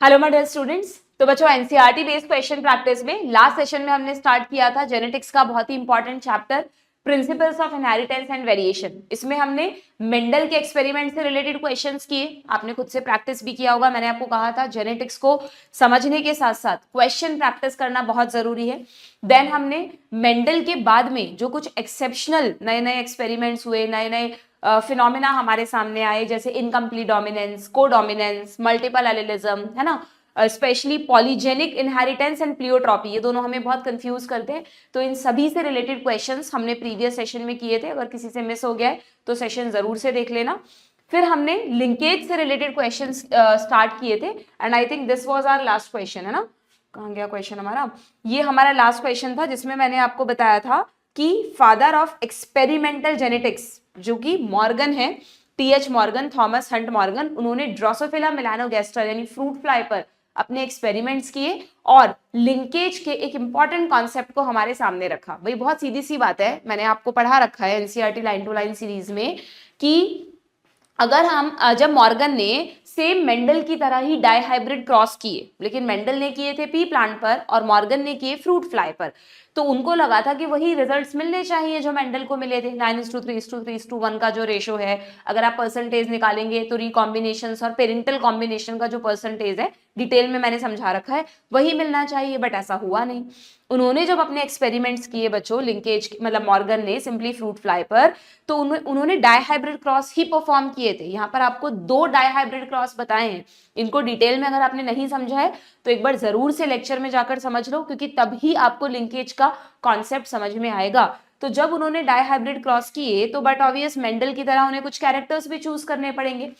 Hello my dear students. तो बच्चों NCERT based question practice में लास्ट सेशन में हमने स्टार्ट किया था जेनेटिक्स का बहुत ही important chapter principles of inheritance and variation. इसमें हमने मेंडल के एक्सपेरिमेंट से रिलेटेड क्वेश्चंस किए, आपने खुद से प्रैक्टिस भी किया होगा। मैंने आपको कहा था जेनेटिक्स को समझने के साथ साथ क्वेश्चन प्रैक्टिस करना बहुत जरूरी है। देन हमने मेंडल के बाद में जो कुछ एक्सेप्शनल नए नए एक्सपेरिमेंट्स हुए, नए नए फिनोमिना हमारे सामने आए, जैसे incomplete dominance, codominance, multiple allelism, है ना, specially polygenic inheritance and pleiotropy, ये दोनों हमें बहुत कंफ्यूज करते हैं। तो इन सभी से रिलेटेड क्वेश्चंस हमने प्रीवियस सेशन में किए थे। अगर किसी से मिस हो गया है तो सेशन जरूर से देख लेना। फिर हमने लिंकेज से रिलेटेड क्वेश्चंस स्टार्ट किए थे and I think this was our last question, है ना। कहाँ गया क्वेश्चन हमारा? ये हमारा लास्ट क्वेश्चन था जिसमें मैंने आपको बताया था कि फादर ऑफ एक्सपेरिमेंटल जेनेटिक्स जो कि मॉर्गन है, TH Morgan, Thomas Hunt Morgan, उन्होंने ड्रोसोफिला मेलानोगैस्टर यानी फ्रूट फ्लाई पर अपने एक्सपेरिमेंट्स किए और लिंकेज के एक इंपॉर्टेंट कॉन्सेप्ट को हमारे सामने रखा। भाई बहुत सीधी सी बात है, मैंने आपको पढ़ा रखा है NCERT line to line series में कि अगर हम जब मॉर्गन ने सेम मेंडल की तरह ही डाई हाइब्रिड क्रॉस किए, लेकिन मेंडल ने किए थे पी प्लांट पर और मॉर्गन ने किए फ्रूट फ्लाई पर, तो उनको लगा था कि वही रिजल्ट्स मिलने चाहिए जो मेंडल को मिले थे। 9:3:3:1 का जो रेशो है, अगर आप परसेंटेज निकालेंगे तो रिकॉम्बिनेशन और पेरेंटल कॉम्बिनेशन का जो परसेंटेज है, डिटेल में मैंने समझा रखा है, वही मिलना चाहिए, बट ऐसा हुआ नहीं। उन्होंने जब अपने एक्सपेरिमेंट्स किए बच्चों, लिंकेज मतलब मॉर्गन ने सिंपली फ्रूट फ्लाई पर, तो उन्होंने डाई हाइब्रिड क्रॉस ही परफॉर्म किए थे। यहाँ पर आपको 2 डाई हाइब्रिड क्रॉस बताए हैं, इनको डिटेल में अगर आपने नहीं समझा है तो एक बार जरूर से लेक्चर में जाकर समझ लो, क्योंकि तभी आपको लिंकेज का कॉन्सेप्ट समझ में आएगा। तो जब उन्होंने डाई हाइब्रिड क्रॉस किए तो बट ऑब्वियस मेंडल की तरह उन्हें कुछ कैरेक्टर्स भी चूज करने पड़ेंगे।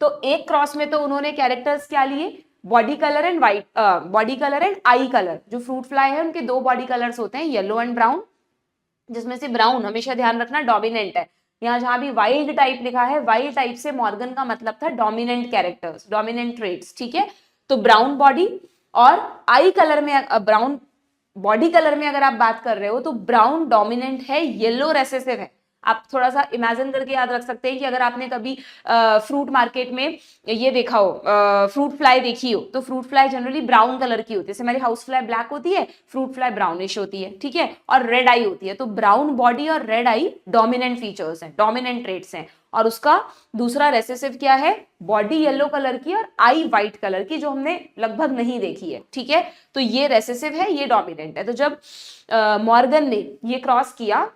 तो एक क्रॉस में तो उन्होंने कैरेक्टर्स क्या लिए? Body colour and white, body colour and I colour. जो फ्रूट फ्लाई है उनके 2 बॉडी कलर्स होते हैं, येलो एंड ब्राउन, जिसमें से ब्राउन हमेशा ध्यान रखना डोमिनेंट है। यहाँ जहां भी वाइल्ड टाइप लिखा है, वाइल्ड टाइप से मॉर्गन का मतलब था डोमिनेंट कैरेक्टर्स, डोमिनेंट ट्रेट्स, ठीक है। तो ब्राउन बॉडी और आई कलर में, ब्राउन बॉडी कलर में अगर आप बात कर रहे हो तो ब्राउन डोमिनेंट है, येलो रेसेसिव है। आप थोड़ा सा इमेजिन करके याद रख सकते हैं कि अगर आपने कभी फ्रूट मार्केट में ये देखा हो, फ्रूट फ्लाई देखी हो, तो fruit fly generally brown colour की होती है। जैसे हमारी हाउस फ्लाई ब्लैक होती है, फ्रूट फ्लाई ब्राउनिश होती है, ठीक है, और रेड आई होती है। तो ब्राउन बॉडी और रेड आई डोमिनेंट फीचर्स हैं, डोमिनेंट ट्रेट्स हैं। और उसका दूसरा रेसेसिव क्या है? बॉडी येलो कलर की और आई व्हाइट कलर की, जो हमने लगभग नहीं देखी है, ठीक है। तो ये रेसेसिव है, ये डोमिनेंट है। तो जब मॉर्गन ने ये क्रॉस किया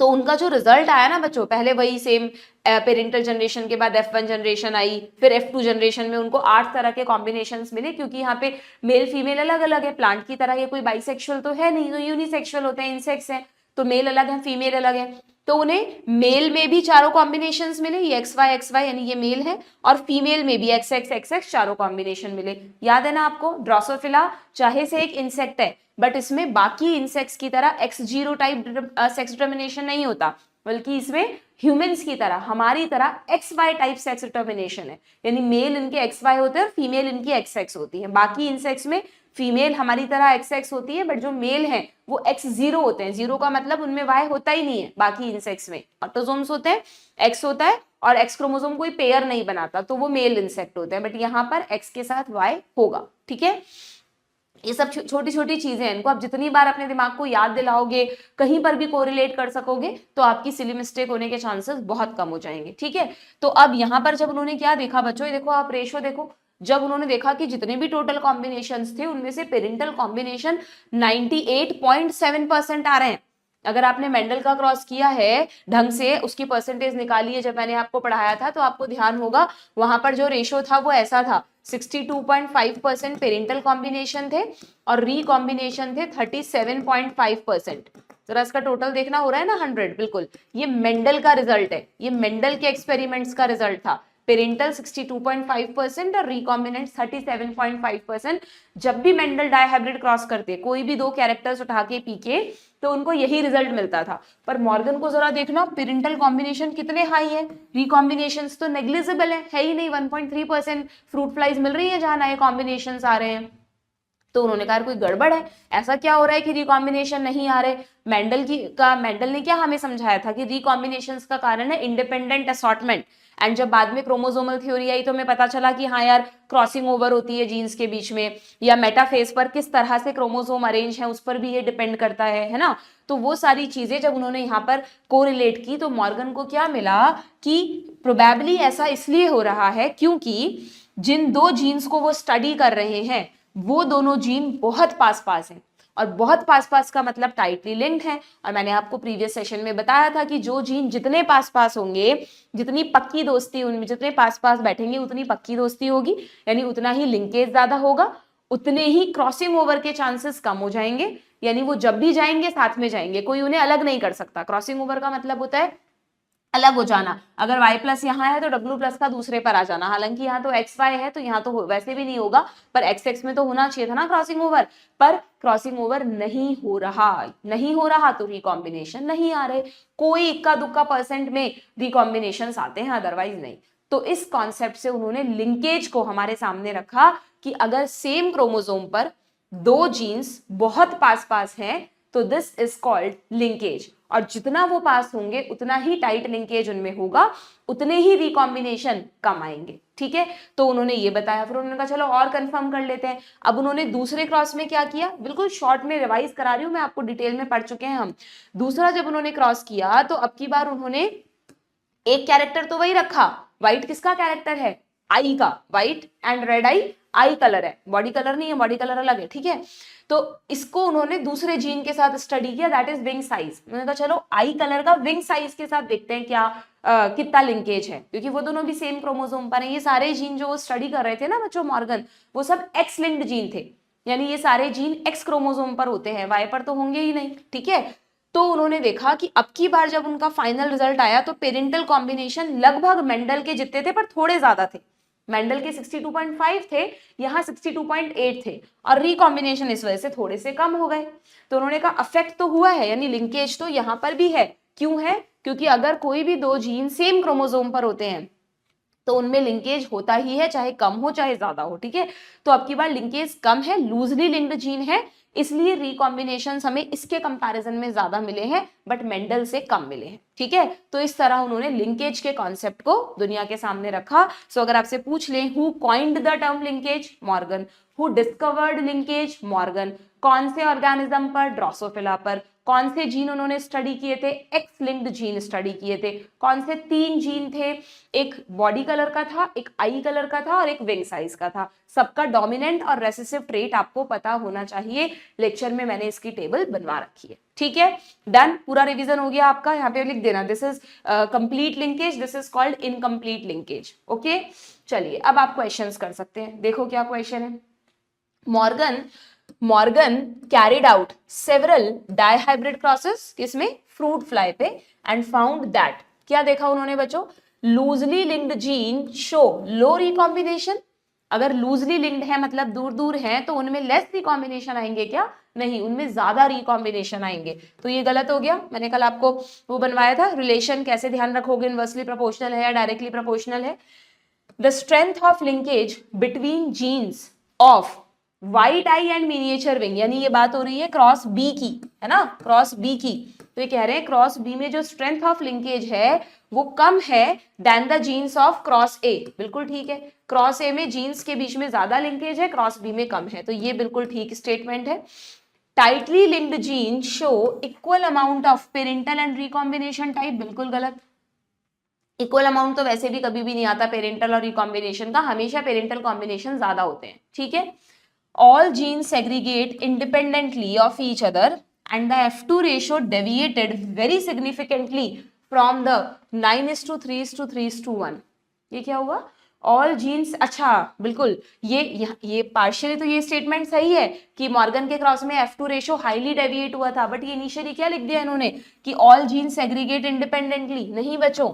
तो उनका जो रिजल्ट आया ना बच्चों, पहले वही सेम पेरेंटल जनरेशन के बाद F1 जनरेशन आई, फिर F2 जनरेशन में उनको 8 तरह के कॉम्बिनेशंस मिले, क्योंकि यहाँ पे मेल फीमेल अलग अलग है। प्लांट की तरह ये कोई बाइसेक्सुअल तो है नहीं, तो यूनिसेक्सुअल होते हैं, इंसेक्स हैं, तो मेल अलग है फीमेल अलग है। तो उन्हें मेल में भी चारों कॉम्बिनेशंस मिले, ये XY यानी ये मेल है, और फीमेल में भी XX चारों कॉम्बिनेशन मिले। याद है ना आपको, ड्रोसोफिला चाहे से एक इंसेक्ट है, बट इसमें बाकी इंसेक्ट्स की तरह X0 टाइप सेक्स डिटर्मिनेशन नहीं होता, बल्कि इसमें ह्यूमंस की तरह, हमारी तरह XY टाइप सेक्स डिटर्मिनेशन है। यानी मेल इनके XY होते हैं और फीमेल इनकी XX होती है। बाकी इंसेक्ट्स में फीमेल हमारी तरह XX होती है, बट जो मेल है वो X0 होते हैं। 0 का मतलब उनमें Y होता ही नहीं है। बाकी इंसेक्ट्स में ऑटोसोम्स होते हैं, X होता है और X क्रोमोसोम कोई पेयर नहीं बनाता, तो वो मेल इंसेक्ट होते हैं, बट यहाँ पर X के साथ Y होगा, ठीक है। ये सब छोटी छोटी चीजें हैं, इनको आप जितनी बार अपने दिमाग को याद दिलाओगे, कहीं पर भी कोरिलेट कर सकोगे, तो आपकी सिली मिस्टेक होने के चांसेस बहुत कम हो जाएंगे, ठीक है। तो अब यहाँ पर जब उन्होंने क्या देखा बच्चों, ये देखो आप रेशो देखो, जब उन्होंने देखा कि जितने भी टोटल कॉम्बिनेशंस थे उनमें से पेरेंटल कॉम्बिनेशन 98.7% आ रहे हैं। अगर आपने मेंडल का क्रॉस किया है ढंग से, उसकी परसेंटेज निकाली है, जब मैंने आपको पढ़ाया था तो आपको ध्यान होगा वहां पर जो रेशो था वो ऐसा था, 62.5% पेरेंटल कॉम्बिनेशन थे और रिकॉम्बिनेशन थे 37.5%। जरा इसका टोटल देखना, हो रहा है ना 100, बिल्कुल। ये मेंडल का रिजल्ट है, ये मेंडल के एक्सपेरिमेंट्स का रिजल्ट था। पेरेंटल 62.5% और रिकॉम्बिनेंट 37.5%। जब भी मेंडल डायहाइब्रिड क्रॉस करते, कोई भी 2 कैरेक्टर्स उठा के पीके, तो उनको यही रिजल्ट मिलता था। पर मॉर्गन को जरा देखना, पेरेंटल कॉम्बिनेशन कितने हाई है, रिकॉम्बिनेशंस तो नेग्लिजिबल है ही नहीं। 1.3% फ्रूट फ्लाइज मिल रही है जहां नए कॉम्बिनेशंस आ रहे हैं। तो उन्होंने कहा कोई गड़बड़ है, ऐसा क्या हो रहा है कि रिकॉम्बिनेशन नहीं आ रहे। मेंडल ने क्या हमें समझाया था कि रिकॉम्बिनेशंस का कारण है इंडिपेंडेंट असॉर्टमेंट एंड जब बाद में क्रोमोसोमल थ्योरी आई तो हमें पता चला कि हाँ यार क्रॉसिंग ओवर होती है जीन्स के बीच में, या मेटाफेज पर किस तरह से क्रोमोसोम अरेंज है उस पर भी ये डिपेंड करता है ना। तो वो सारी चीजें जब उन्होंने यहाँ पर कोरिलेट की तो मॉर्गन को क्या मिला कि प्रोबेबली ऐसा इसलिए हो रहा है क्योंकि जिन दो जीन्स को वो स्टडी कर रहे हैं वो दोनों जीन बहुत पास पास हैं, और बहुत पास पास का मतलब टाइटली लिंक्ड है। और मैंने आपको प्रीवियस सेशन में बताया था कि जो जीन जितने पास पास होंगे, जितनी पक्की दोस्ती उनमें, जितने पास पास बैठेंगे उतनी पक्की दोस्ती होगी, यानी उतना ही लिंकेज ज्यादा होगा, उतने ही क्रॉसिंग ओवर के चांसेस कम हो जाएंगे, यानी वो जब भी जाएंगे साथ में जाएंगे, कोई उन्हें अलग नहीं कर सकता। क्रॉसिंग ओवर का मतलब होता है अलग हो जाना। अगर y प्लस यहाँ है तो w प्लस का दूसरे पर आ जाना, हालांकि यहाँ तो x y है तो यहाँ तो वैसे भी नहीं होगा, पर x x में तो होना चाहिए था ना क्रॉसिंग ओवर, पर क्रॉसिंग ओवर नहीं हो रहा तो रिकॉम्बिनेशन नहीं आ रहे। कोई इक्का दुक्का % में रिकॉम्बिनेशन आते हैं, अदरवाइज नहीं। तो इस कॉन्सेप्ट से उन्होंने लिंकेज को हमारे सामने रखा कि अगर सेम क्रोमोसोम पर दो जीन्स बहुत पास पास हैं तो दिस इज कॉल्ड लिंकेज, और जितना वो पास होंगे उतना ही टाइट लिंकेज उनमें होगा, उतने ही रिकॉम्बिनेशन कम आएंगे। ठीक है, तो उन्होंने ये बताया। फिर उन्होंने कहा चलो और कंफर्म कर लेते हैं। अब उन्होंने दूसरे क्रॉस में क्या किया, बिल्कुल शॉर्ट में रिवाइज करा रही हूं मैं आपको, डिटेल में पढ़ चुके हैं हम। दूसरा जब उन्होंने क्रॉस किया तो अब की बार उन्होंने एक कैरेक्टर तो वही रखा, व्हाइट किसका कैरेक्टर है, आई का, white and red I colour है, बॉडी कलर नहीं है, बॉडी कलर अलग है। ठीक है, तो इसको उन्होंने दूसरे जीन के साथ स्टडी किया, दैट इज विंग साइज। उन्होंने कहा चलो आई कलर का विंग साइज के साथ देखते हैं क्या कितना लिंकेज है, क्योंकि वो दोनों भी सेम क्रोमोसोम पर हैं। ये सारे जीन जो वो स्टडी कर रहे थे ना बच्चों मॉर्गन, वो सब एक्स लिंक्ड जीन थे, यानी ये सारे जीन एक्स क्रोमोसोम पर होते हैं, वाई पर तो होंगे ही नहीं। ठीक है, तो उन्होंने देखा कि अब की बार जब उनका फाइनल रिजल्ट आया तो पेरेंटल कॉम्बिनेशन लगभग मेंडल के जितने थे, पर थोड़े ज्यादा थे। मेंडल के 62.5 थे, यहाँ 62.8 थे, और रिकॉम्बिनेशन इस वजह से थोड़े से कम हो गए। तो उन्होंने कहा अफेक्ट तो हुआ है, यानी लिंकेज तो यहाँ पर भी है। क्यों है, क्योंकि अगर कोई भी दो जीन सेम क्रोमोसोम पर होते हैं तो उनमें लिंकेज होता ही है, चाहे कम हो चाहे ज्यादा हो। ठीक है, तो अब की बार लिंकेज कम है, लूजली लिंक्ड जीन है, इसलिए रिकॉम्बिनेशन हमें इसके कंपैरिजन में ज्यादा मिले हैं, बट मेंडल से कम मिले हैं। ठीक है, तो इस तरह उन्होंने लिंकेज के कॉन्सेप्ट को दुनिया के सामने रखा। सो अगर आपसे पूछ लें who coined the term linkage, Morgan. Who discovered linkage, Morgan. कौन से ऑर्गेनिज्म पर, ड्रोसोफिला पर। कौन से जीन उन्होंने स्टडी किए थे, एक्स लिंक्ड जीन स्टडी किए थे। कौन से 3 जीन थे, एक बॉडी कलर का था, एक आई कलर का था और एक विंग साइज का था। सबका डोमिनेंट और रेसेसिव ट्रेट आपको पता होना चाहिए। लेक्चर में मैंने इसकी टेबल बनवा रखी है। ठीक है, डन, पूरा रिवीजन हो गया आपका। यहाँ पे लिख देना this is complete linkage, this is called incomplete linkage. Okay, चलिए अब आप क्वेश्चंस कर सकते हैं। देखो क्या क्वेश्चन है। Morgan carried out several dihybrid crosses, किसमें, फ्रूट फ्लाई पे, एंड फाउंड दैट, क्या देखा उन्होंने बच्चों, लूजली लिंक्ड जीन शो लो रिकॉम्बिनेशन। अगर लूजली लिंक्ड है मतलब दूर दूर है तो उनमें लेस रिकॉम्बिनेशन आएंगे क्या, नहीं, उनमें ज्यादा रिकॉम्बिनेशन आएंगे। तो ये गलत हो गया। मैंने कल आपको वो बनवाया था, रिलेशन कैसे ध्यान रखोगे, इनवर्सली प्रोपोर्शनल है या डायरेक्टली प्रोपोर्शनल है। The strength of linkage between jeans of white I and miniature wing, यानी ये बात हो रही है क्रॉस बी की, है ना, क्रॉस बी की। तो ये कह रहे हैं क्रॉस बी में जो स्ट्रेंथ ऑफ लिंकेज है वो कम है than the genes of cross A. बिल्कुल ठीक है, क्रॉस ए में जीन्स के बीच में ज्यादा लिंकेज है, क्रॉस बी में कम है, तो ये बिल्कुल ठीक स्टेटमेंट है। Tightly linked gene show equal amount of parental and recombination type, बिल्कुल गलत। इक्वल अमाउंट तो वैसे भी कभी भी नहीं आता पेरेंटल और रिकॉम्बिनेशन का, हमेशा पेरेंटल कॉम्बिनेशन ज्यादा होते हैं। ठीक है, all genes segregate independently of each other and the F2 ratio deviated very significantly from the 9:3:3:1। ये क्या हुआ, all genes, अच्छा बिल्कुल, ये पार्शियली तो ये स्टेटमेंट सही है कि मॉर्गन के क्रॉस में F2 रेशियो हाईली डेविएट हुआ था, बट ये इनिशियली क्या लिख दिया इन्होंने कि all genes segregate independently। नहीं बच्चों,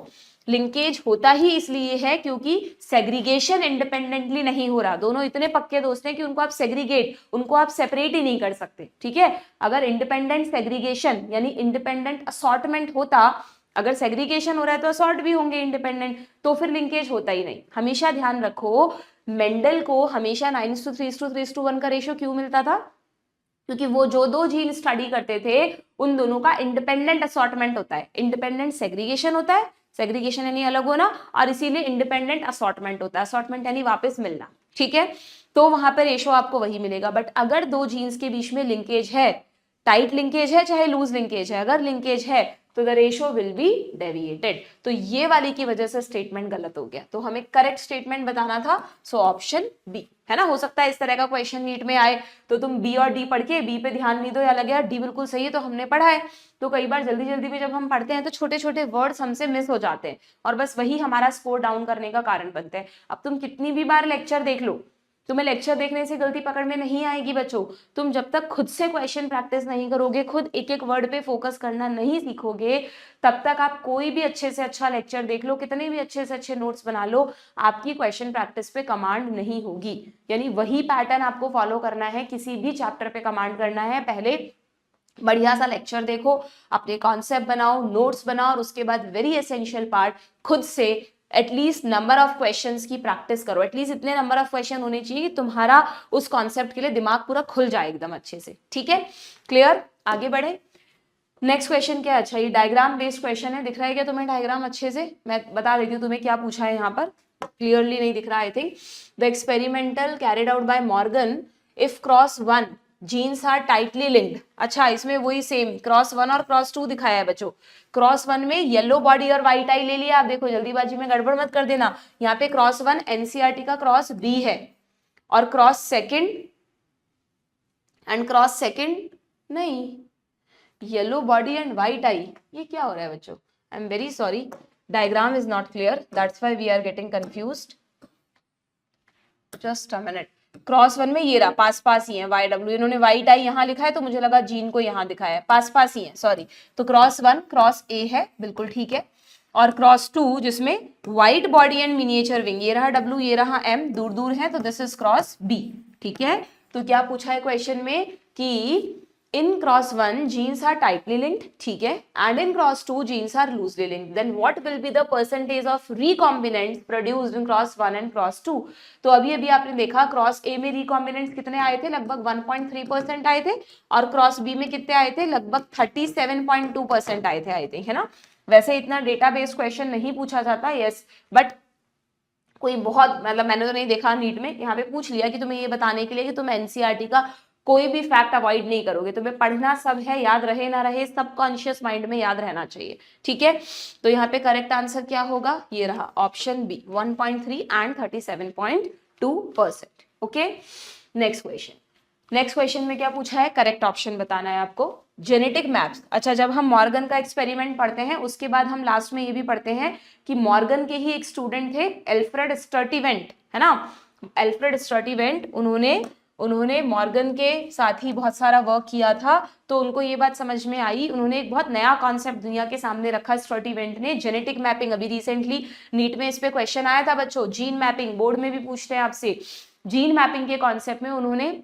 लिंकेज होता ही इसलिए है क्योंकि सेग्रीगेशन इंडिपेंडेंटली नहीं हो रहा। दोनों इतने पक्के दोस्त हैं कि उनको आप सेग्रीगेट, उनको आप सेपरेट ही नहीं कर सकते। ठीक है, अगर इंडिपेंडेंट सेग्रीगेशन यानी इंडिपेंडेंट असॉर्टमेंट होता, अगर सेग्रीगेशन हो रहा है तो असॉर्ट भी होंगे इंडिपेंडेंट, तो फिर लिंकेज होता ही नहीं। हमेशा ध्यान रखो, मेंडल को हमेशा 9:3:3:1 का रेशियो क्यों मिलता था, क्योंकि वो जो दो जीन स्टडी करते थे उन दोनों का इंडिपेंडेंट असॉर्टमेंट होता है, इंडिपेंडेंट सेग्रीगेशन होता है, सेग्रीगेशन यानी अलग होना, और इसीलिए इंडिपेंडेंट असॉर्टमेंट होता है, असॉर्टमेंट यानी वापस मिलना, ठीक है। तो वहां पर रेशो आपको वही मिलेगा। बट अगर दो जीन्स के बीच में लिंकेज है, टाइट लिंकेज है चाहे लूज लिंकेज है, अगर लिंकेज है तो the ratio will be deviated. तो ये वाली की वजह से स्टेटमेंट गलत हो गया, तो हमें करेक्ट स्टेटमेंट बताना था, सो ऑप्शन बी, है ना। हो सकता है इस तरह का क्वेश्चन नीट में आए तो तुम बी और डी पढ़ के बी पे ध्यान नहीं दो, या लगे यार डी बिल्कुल सही है तो हमने पढ़ा है। तो कई बार जल्दी जल्दी में जब हम पढ़ते हैं तो छोटे छोटे वर्ड्स हमसे मिस हो जाते हैं, और बस वही हमारा स्कोर डाउन करने का कारण बनते हैं। अब तुम कितनी भी बार लेक्चर देख लो, तुम्हें लेक्चर देखने से गलती पकड़ में नहीं आएगी बच्चों। तुम जब तक खुद से क्वेश्चन प्रैक्टिस नहीं करोगे, खुद एक एक वर्ड पे फोकस करना नहीं सीखोगे, तब तक आप कोई भी अच्छे से अच्छा लेक्चर देख लो, कितने भी अच्छे से अच्छे नोट्स बना लो, आपकी क्वेश्चन प्रैक्टिस पे कमांड नहीं होगी। यानी वही पैटर्न आपको फॉलो करना है, किसी भी चैप्टर पे कमांड करना है। पहले बढ़िया सा लेक्चर देखो, अपने कॉन्सेप्ट बनाओ, नोट्स बनाओ, और उसके बाद वेरी एसेंशियल पार्ट, खुद से एटलीस्ट नंबर ऑफ क्वेश्चंस की प्रैक्टिस करो। एटलीस्ट इतने नंबर ऑफ क्वेश्चन होने चाहिए कि तुम्हारा उस कॉन्सेप्ट के लिए दिमाग पूरा खुल जाए एकदम अच्छे से, ठीक है। क्लियर, आगे बढ़े। नेक्स्ट क्वेश्चन क्या है, अच्छा ये डायग्राम बेस्ड क्वेश्चन है, दिख रहा है क्या तुम्हें डायग्राम अच्छे से? मैं बता देती हूँ तुम्हें क्या पूछा है यहाँ पर, क्लियरली नहीं दिख रहा I think. The experimental carried out by Morgan, if cross 1 genes are tightly linked. अच्छा इसमें वही सेम क्रॉस 1 और क्रॉस 2 दिखाया है बच्चों। क्रॉस 1 में येलो बॉडी और व्हाइट आई ले लिया, आप देखो जल्दीबाजी में गड़बड़ मत कर देना। यहाँ पे क्रॉस 1 एनसीईआरटी का क्रॉस बी है, और क्रॉस सेकंड नहीं, yellow body and white eye, ये क्या हो रहा है बच्चों? I am very sorry, diagram is not clear, that's why we are getting confused. Just a minute. Cross 1 में ये रहा, पास पास ही है वाई डब्ल्यू, इन्होंने वाइट आई यहाँ लिखा है तो मुझे लगा जीन को यहाँ दिखाया है, पास पास ही है, सॉरी। तो क्रॉस 1 क्रॉस ए है, बिल्कुल ठीक है। और क्रॉस 2 जिसमें white body and miniature wing, ये रहा डब्ल्यू ये रहा एम, दूर दूर है, तो दिस इज क्रॉस बी, ठीक है। तो क्या पूछा है क्वेश्चन में कि in cross 1 genes are tightly linked, ठीक है, and in cross 2 genes are loosely linked, then what will be the percentage of recombinants produced in cross 1 and cross 2? तो अभी आपने देखा क्रॉस ए में recombinants कितने आए थे, लगभग 1.3% आए थे, और क्रॉस बी में कितने आए थे, लगभग 37.2% आए थे आई थिंक, है ना। वैसे इतना डेटा बेस्ड क्वेश्चन नहीं पूछा जाता, यस, बट कोई बहुत मतलब मैंने तो नहीं देखा नीट में, यहाँ पे पूछ लिया कि तुम्हें ये बताने के लिए कि तुम एनसीईआरटी का कोई भी फैक्ट अवॉइड नहीं करोगे, तुम्हें पढ़ना सब है, याद रहे ना रहे सब कॉन्शियस माइंड में याद रहना चाहिए, ठीक है। तो यहाँ पे करेक्ट आंसर क्या होगा, ये रहा option B, 1.3 and 37.2%, okay. Next question में क्या पूछा है, करेक्ट ऑप्शन बताना है आपको। जेनेटिक मैप्स, अच्छा जब हम मॉर्गन का एक्सपेरिमेंट पढ़ते हैं उसके बाद हम लास्ट में ये भी पढ़ते हैं कि मॉर्गन के ही एक स्टूडेंट थे एल्फ्रेड स्टर्टिवेंट, है ना। एल्फ्रेड स्टर्टिवेंट, उन्होंने मॉर्गन के साथ ही बहुत सारा वर्क किया था, तो उनको ये बात समझ में आई, उन्होंने एक बहुत नया कॉन्सेप्ट दुनिया के सामने रखा स्टर्टिवेंट ने, जेनेटिक मैपिंग। अभी रिसेंटली नीट में इस पे क्वेश्चन आया था बच्चों, जीन मैपिंग, बोर्ड में भी पूछते हैं आपसे। जीन मैपिंग के कॉन्सेप्ट में उन्होंने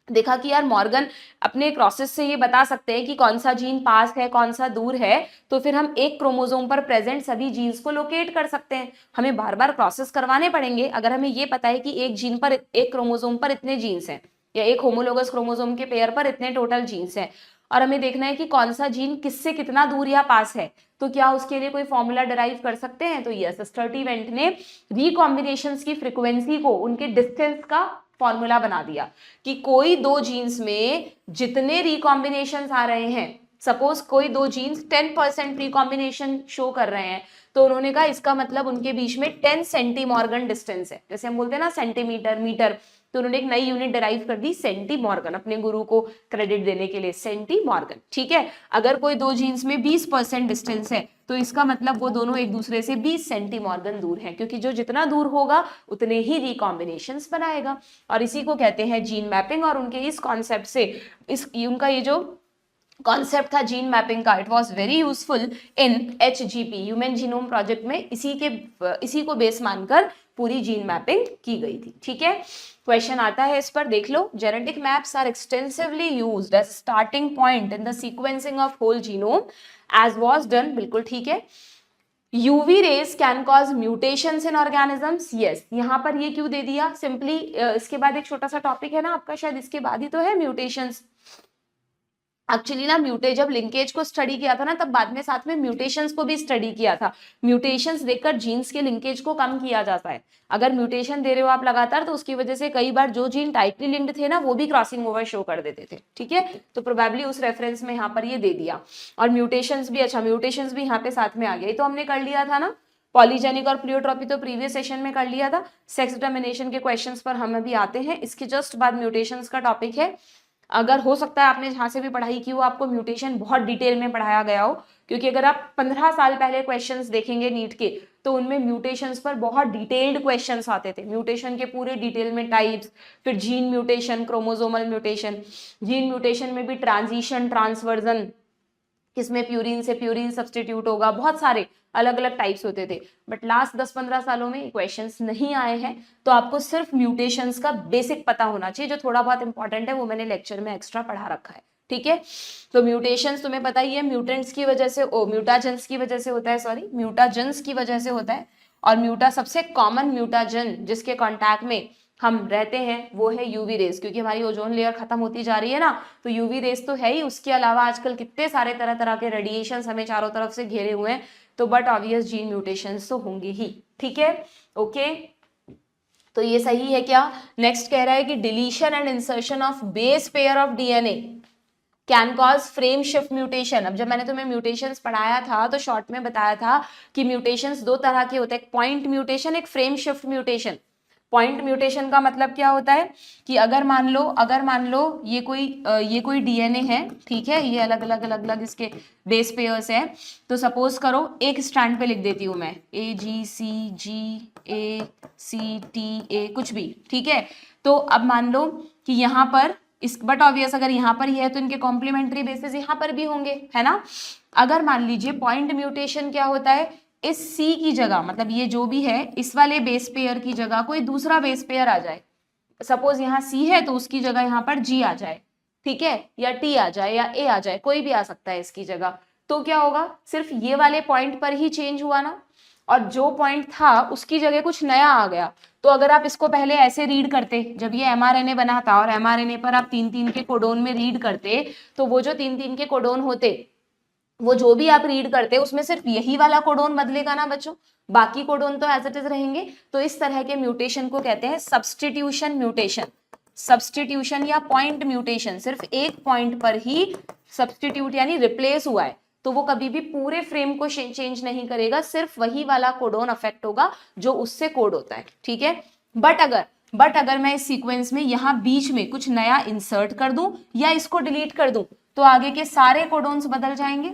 देखा कि यार मॉर्गन अपने क्रॉसेस से ये बता सकते हैं कि कौन सा जीन पास है कौन सा दूर है, तो फिर हम एक क्रोमोसोम पर प्रेजेंट सभी जीन्स को लोकेट कर सकते हैं। हमें बार बार क्रॉसेस करवाने पड़ेंगे अगर हमें ये पता है कि एक जीन पर, एक क्रोमोसोम पर इतने जीन्स हैं, या एक होमोलोगस क्रोमोसोम के पेयर पर इतने टोटल जीन्स हैं, और हमें देखना है कि कौन सा जीन किससे कितना दूर या पास है, तो क्या उसके लिए कोई फॉर्मूला डराइव कर सकते हैं? तो यस, स्टर्टिवेंट ने रिकॉम्बिनेशंस की फ्रीक्वेंसी को उनके डिस्टेंस का फॉर्मूला बना दिया कि कोई दो जीन्स में जितने रिकॉम्बिनेशंस आ रहे हैं, सपोज कोई दो जीन्स 10% रिकॉम्बिनेशन शो कर रहे हैं, तो उन्होंने कहा इसका मतलब उनके बीच में 10 सेंटीमॉर्गन डिस्टेंस है। जैसे हम बोलते हैं ना सेंटीमीटर मीटर, तो उन्होंने एक नई यूनिट डिराइव कर दी सेंटीमॉर्गन, अपने गुरु को क्रेडिट देने के लिए सेंटीमॉर्गन, ठीक है। अगर कोई दो जीन्स में 20% डिस्टेंस है तो इसका मतलब वो दोनों एक दूसरे से 20 सेंटीमॉर्गन दूर हैं, क्योंकि जो जितना दूर होगा उतने ही रिकॉम्बिनेशंस बनाएगा, और इसी को कहते हैं जीन मैपिंग। और उनके इस कॉन्सेप्ट से उनका ये जो कॉन्सेप्ट था जीन मैपिंग का, it was very useful in HGP human genome project में, इसी को बेस मानकर पूरी जीन मैपिंग की गई थी, ठीक है। क्वेश्चन आता है इस पर, देख लो। Genetic maps are extensively used as starting point in the sequencing of whole genome as was done, बिल्कुल ठीक है। UV rays can cause mutations in organisms, yes. यहाँ पर ये क्यों दे दिया, सिंपली इसके बाद एक छोटा सा टॉपिक है ना आपका, शायद इसके बाद ही तो है म्यूटेशंस, एक्चुअली ना जब लिंकेज को स्टडी किया था ना, तब बाद में साथ में म्यूटेशंस को भी स्टडी किया था। म्यूटेशंस देखकर जीन्स के लिंकेज को कम किया जाता है। अगर म्यूटेशन दे रहे हो आप लगातार, तो उसकी वजह से कई बार जो जीन टाइटली लिंक्ड थे ना, वो भी क्रॉसिंग ओवर शो कर देते थे। ठीक है, तो प्रोबेबली उस रेफरेंस में यहाँ पर ये दे दिया। और म्यूटेशंस भी, अच्छा म्यूटेशंस भी यहाँ पे साथ में आ गया। तो हमने कर लिया था ना पॉलीजेनिक और प्लियोट्रॉपी, तो प्रीवियस सेशन में कर लिया था। सेक्स डिटरमिनेशन के क्वेश्चंस पर हम अभी आते हैं। इसके जस्ट बाद म्यूटेशंस का टॉपिक है। अगर हो सकता है आपने जहां से भी पढ़ाई की वो आपको म्यूटेशन बहुत डिटेल में पढ़ाया गया हो, क्योंकि अगर आप 15 साल पहले क्वेश्चंस देखेंगे नीट के, तो उनमें म्यूटेशंस पर बहुत डिटेल्ड क्वेश्चंस आते थे। म्यूटेशन के पूरे डिटेल में टाइप्स, फिर gene mutation, chromosomal mutation, gene mutation में भी ट्रांजिशन, ट्रांसवर्जन, किसमें प्यूरिन से प्यूरिन सब्सटीट्यूट होगा, बहुत सारे अलग अलग टाइप्स होते थे। बट लास्ट 10-15 सालों में क्वेश्चंस नहीं आए हैं, तो आपको सिर्फ म्यूटेशंस का बेसिक पता होना चाहिए। जो थोड़ा बहुत इंपॉर्टेंट है वो मैंने लेक्चर में एक्स्ट्रा पढ़ा रखा है। ठीक है, तो म्यूटेशंस तुम्हें पता ही है, म्यूटेंट्स की वजह से, म्यूटाजेंस की वजह से होता है, सॉरी म्यूटाजेंस की वजह से होता है। और म्यूटा सबसे कॉमन म्यूटाजन जिसके कॉन्टैक्ट में हम रहते हैं वो है यूवी रेस, क्योंकि हमारी ओजोन लेयर खत्म होती जा रही है ना, तो यूवी रेस तो है ही। उसके अलावा आजकल कितने सारे तरह तरह के रेडिएशंस हमें चारों तरफ से घेरे हुए हैं, तो बट ऑब्वियस जीन म्यूटेशंस तो होंगे ही। ठीक है, ओके, तो ये सही है क्या? नेक्स्ट कह रहा है कि deletion and insertion of base pair of DNA can cause frame shift mutation. अब जब मैंने तुम्हें म्यूटेशंस पढ़ाया था तो शॉर्ट में बताया था कि म्यूटेशंस दो तरह के होते हैं, एक पॉइंट म्यूटेशन, एक frame shift mutation. Point mutation का मतलब क्या होता है कि अगर मान लो ये कोई डीएनए है, ठीक है, ये अलग अलग इसके बेस पेयर्स है। तो सपोज करो एक स्ट्रैंड पे लिख देती हूँ मैं AGCGACTA कुछ भी, ठीक है। तो अब मान लो कि यहाँ पर बट ऑब्वियस अगर यहाँ पर ही है तो इनके कॉम्प्लीमेंट्री बेसिस यहाँ पर भी होंगे, है ना। अगर मान लीजिए पॉइंट म्यूटेशन क्या होता है, इस सी की जगह, मतलब ये जो भी है इस वाले बेस पेयर की जगह कोई दूसरा बेस पेयर आ जाए। सपोज यहाँ सी है तो उसकी जगह यहाँ पर जी आ जाए, ठीक है, या टी आ जाए या ए आ जाए, कोई भी आ सकता है इसकी जगह। तो क्या होगा, सिर्फ ये वाले पॉइंट पर ही चेंज हुआ ना, और जो पॉइंट था उसकी जगह कुछ नया आ गया। तो अगर आप इसको पहले ऐसे रीड करते, जब ये एमआरएनए बना था और एमआरएनए पर आप 3-3 के कोडोन में रीड करते, तो वो जो 3-3 के कोडोन होते, वो जो भी आप रीड करते उसमें सिर्फ यही वाला कोडोन बदलेगा ना बच्चों, बाकी कोडोन तो एज इट इज रहेंगे। तो इस तरह के म्यूटेशन को कहते हैं सब्स्टिट्यूशन म्यूटेशन। सब्स्टिट्यूशन या पॉइंट म्यूटेशन, सिर्फ एक पॉइंट पर ही सब्स्टिट्यूट यानी रिप्लेस हुआ है, तो वो कभी भी पूरे फ्रेम को चेंज नहीं करेगा, सिर्फ वही वाला कोडोन अफेक्ट होगा जो उससे कोड होता है, ठीक है। बट अगर मैं इस सीक्वेंस में यहाँ बीच में कुछ नया इंसर्ट कर दूं या इसको डिलीट कर दूं, तो आगे के सारे कोडोन्स बदल जाएंगे।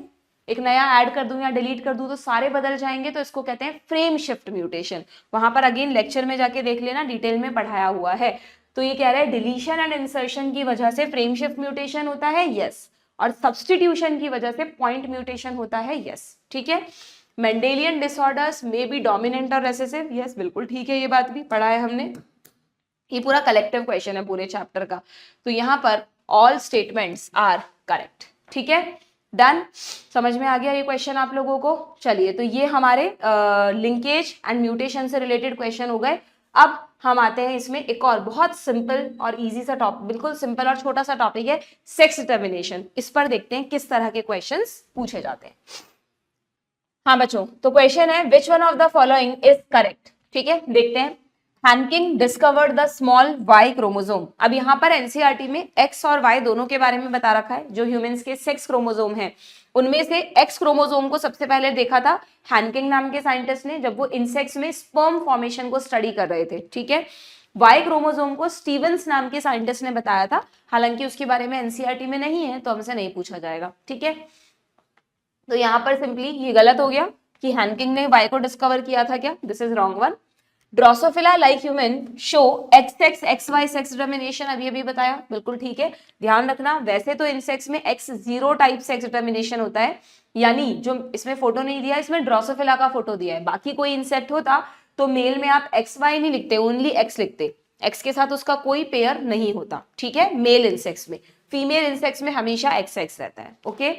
एक नया ऐड कर दूं या डिलीट कर दूं तो सारे बदल जाएंगे, तो इसको कहते हैं फ्रेम शिफ्ट म्यूटेशन। वहां पर अगेन लेक्चर में जाके देख लेना, डिटेल में पढ़ाया हुआ है। तो ये कह रहा है डिलीशन एंड इंसर्शन की वजह से फ्रेम शिफ्ट म्यूटेशन होता है, यस, और सब्स्टिट्यूशन की वजह से पॉइंट म्यूटेशन होता है, यस, ठीक है। Mendelian disorders may be dominant और रेसेसिव, यस, बिल्कुल ठीक है, ये बात भी पढ़ा है हमने। ये पूरा कलेक्टिव क्वेश्चन है पूरे चैप्टर का, तो यहाँ पर ऑल स्टेटमेंट्स आर करेक्ट, ठीक है, डन। समझ में आ गया ये क्वेश्चन आप लोगों को? चलिए, तो ये हमारे लिंकेज एंड म्यूटेशन से रिलेटेड क्वेश्चन हो गए। अब हम आते हैं इसमें एक और बहुत सिंपल और इजी सा टॉपिक, बिल्कुल सिंपल और छोटा सा टॉपिक है, सेक्स डिटरमिनेशन। इस पर देखते हैं किस तरह के क्वेश्चंस पूछे जाते हैं। हाँ बच्चों, तो क्वेश्चन है which one of the following is correct, ठीक है, देखते हैं। Henking discovered the small Y chromosome. अब यहाँ पर एनसीईआरटी में एक्स और वाई दोनों के बारे में बता रखा है। जो ह्यूमंस के सेक्स क्रोमोसोम है उनमें से एक्स क्रोमोसोम को सबसे पहले देखा था हैंकिंग नाम के साइंटिस्ट ने, जब वो इंसेक्ट्स में स्पर्म फॉर्मेशन को स्टडी कर रहे थे, ठीक है। वाई क्रोमोसोम को स्टीवंस नाम के साइंटिस्ट ने बताया था, हालांकि उसके बारे में एनसीईआरटी में नहीं है तो हमसे नहीं पूछा जाएगा, ठीक है। तो यहाँ पर सिंपली ये गलत हो गया कि हैंकिंग ने वाई को डिस्कवर किया था, क्या, this is wrong one. Drosophila like human show XX XY sex determination, अभी अभी बताया, बिल्कुल ठीक है। ध्यान रखना, वैसे तो इंसेक्ट्स में X0 टाइप सेक्स डिटरमिनेशन होता है, यानी जो इसमें फोटो नहीं दिया, इसमें ड्रोसोफिला का फोटो दिया है। बाकी कोई इंसेक्ट होता तो मेल में आप XY नहीं लिखते, ओनली X लिखते, X के साथ उसका कोई पेयर नहीं होता, ठीक है, मेल इंसेक्ट्स में। फीमेल इंसेक्ट्स में हमेशा XX रहता है। ओके,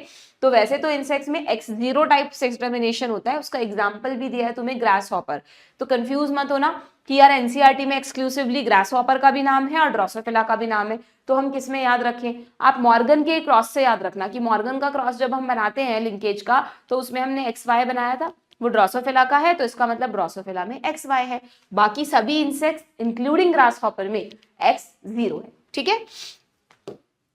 तो वैसे तो इंसेक्ट्स में X0 टाइप सेक्स डिटर्मिनेशन होता है, उसका एग्जाम्पल भी दिया है तुम्हें ग्रास हॉपर। तो कंफ्यूज मत होना कि यार एनसीईआरटी में एक्सक्लूसिवली ग्रास हॉपर का भी नाम है और ड्रोसोफिला का भी नाम है, तो हम किस में याद रखें? आप मॉर्गन के क्रॉस से याद रखना कि मॉर्गन का क्रॉस जब हम बनाते हैं लिंकेज का, तो उसमें हमने XY बनाया था, वो ड्रोसोफिला का है, तो इसका मतलब ड्रोसोफिला में XY है। बाकी सभी इंसेक्ट्स इंक्लूडिंग ग्रास हॉपर में X0 है। ठीक है,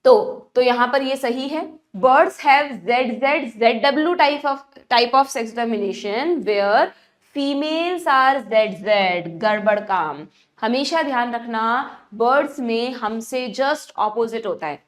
तो यहाँ पर ये सही है। Birds have ZZ ZW type of sex determination where females are ZZ। गड़बड़ काम, हमेशा ध्यान रखना बर्ड्स में हमसे जस्ट ऑपोजिट होता है।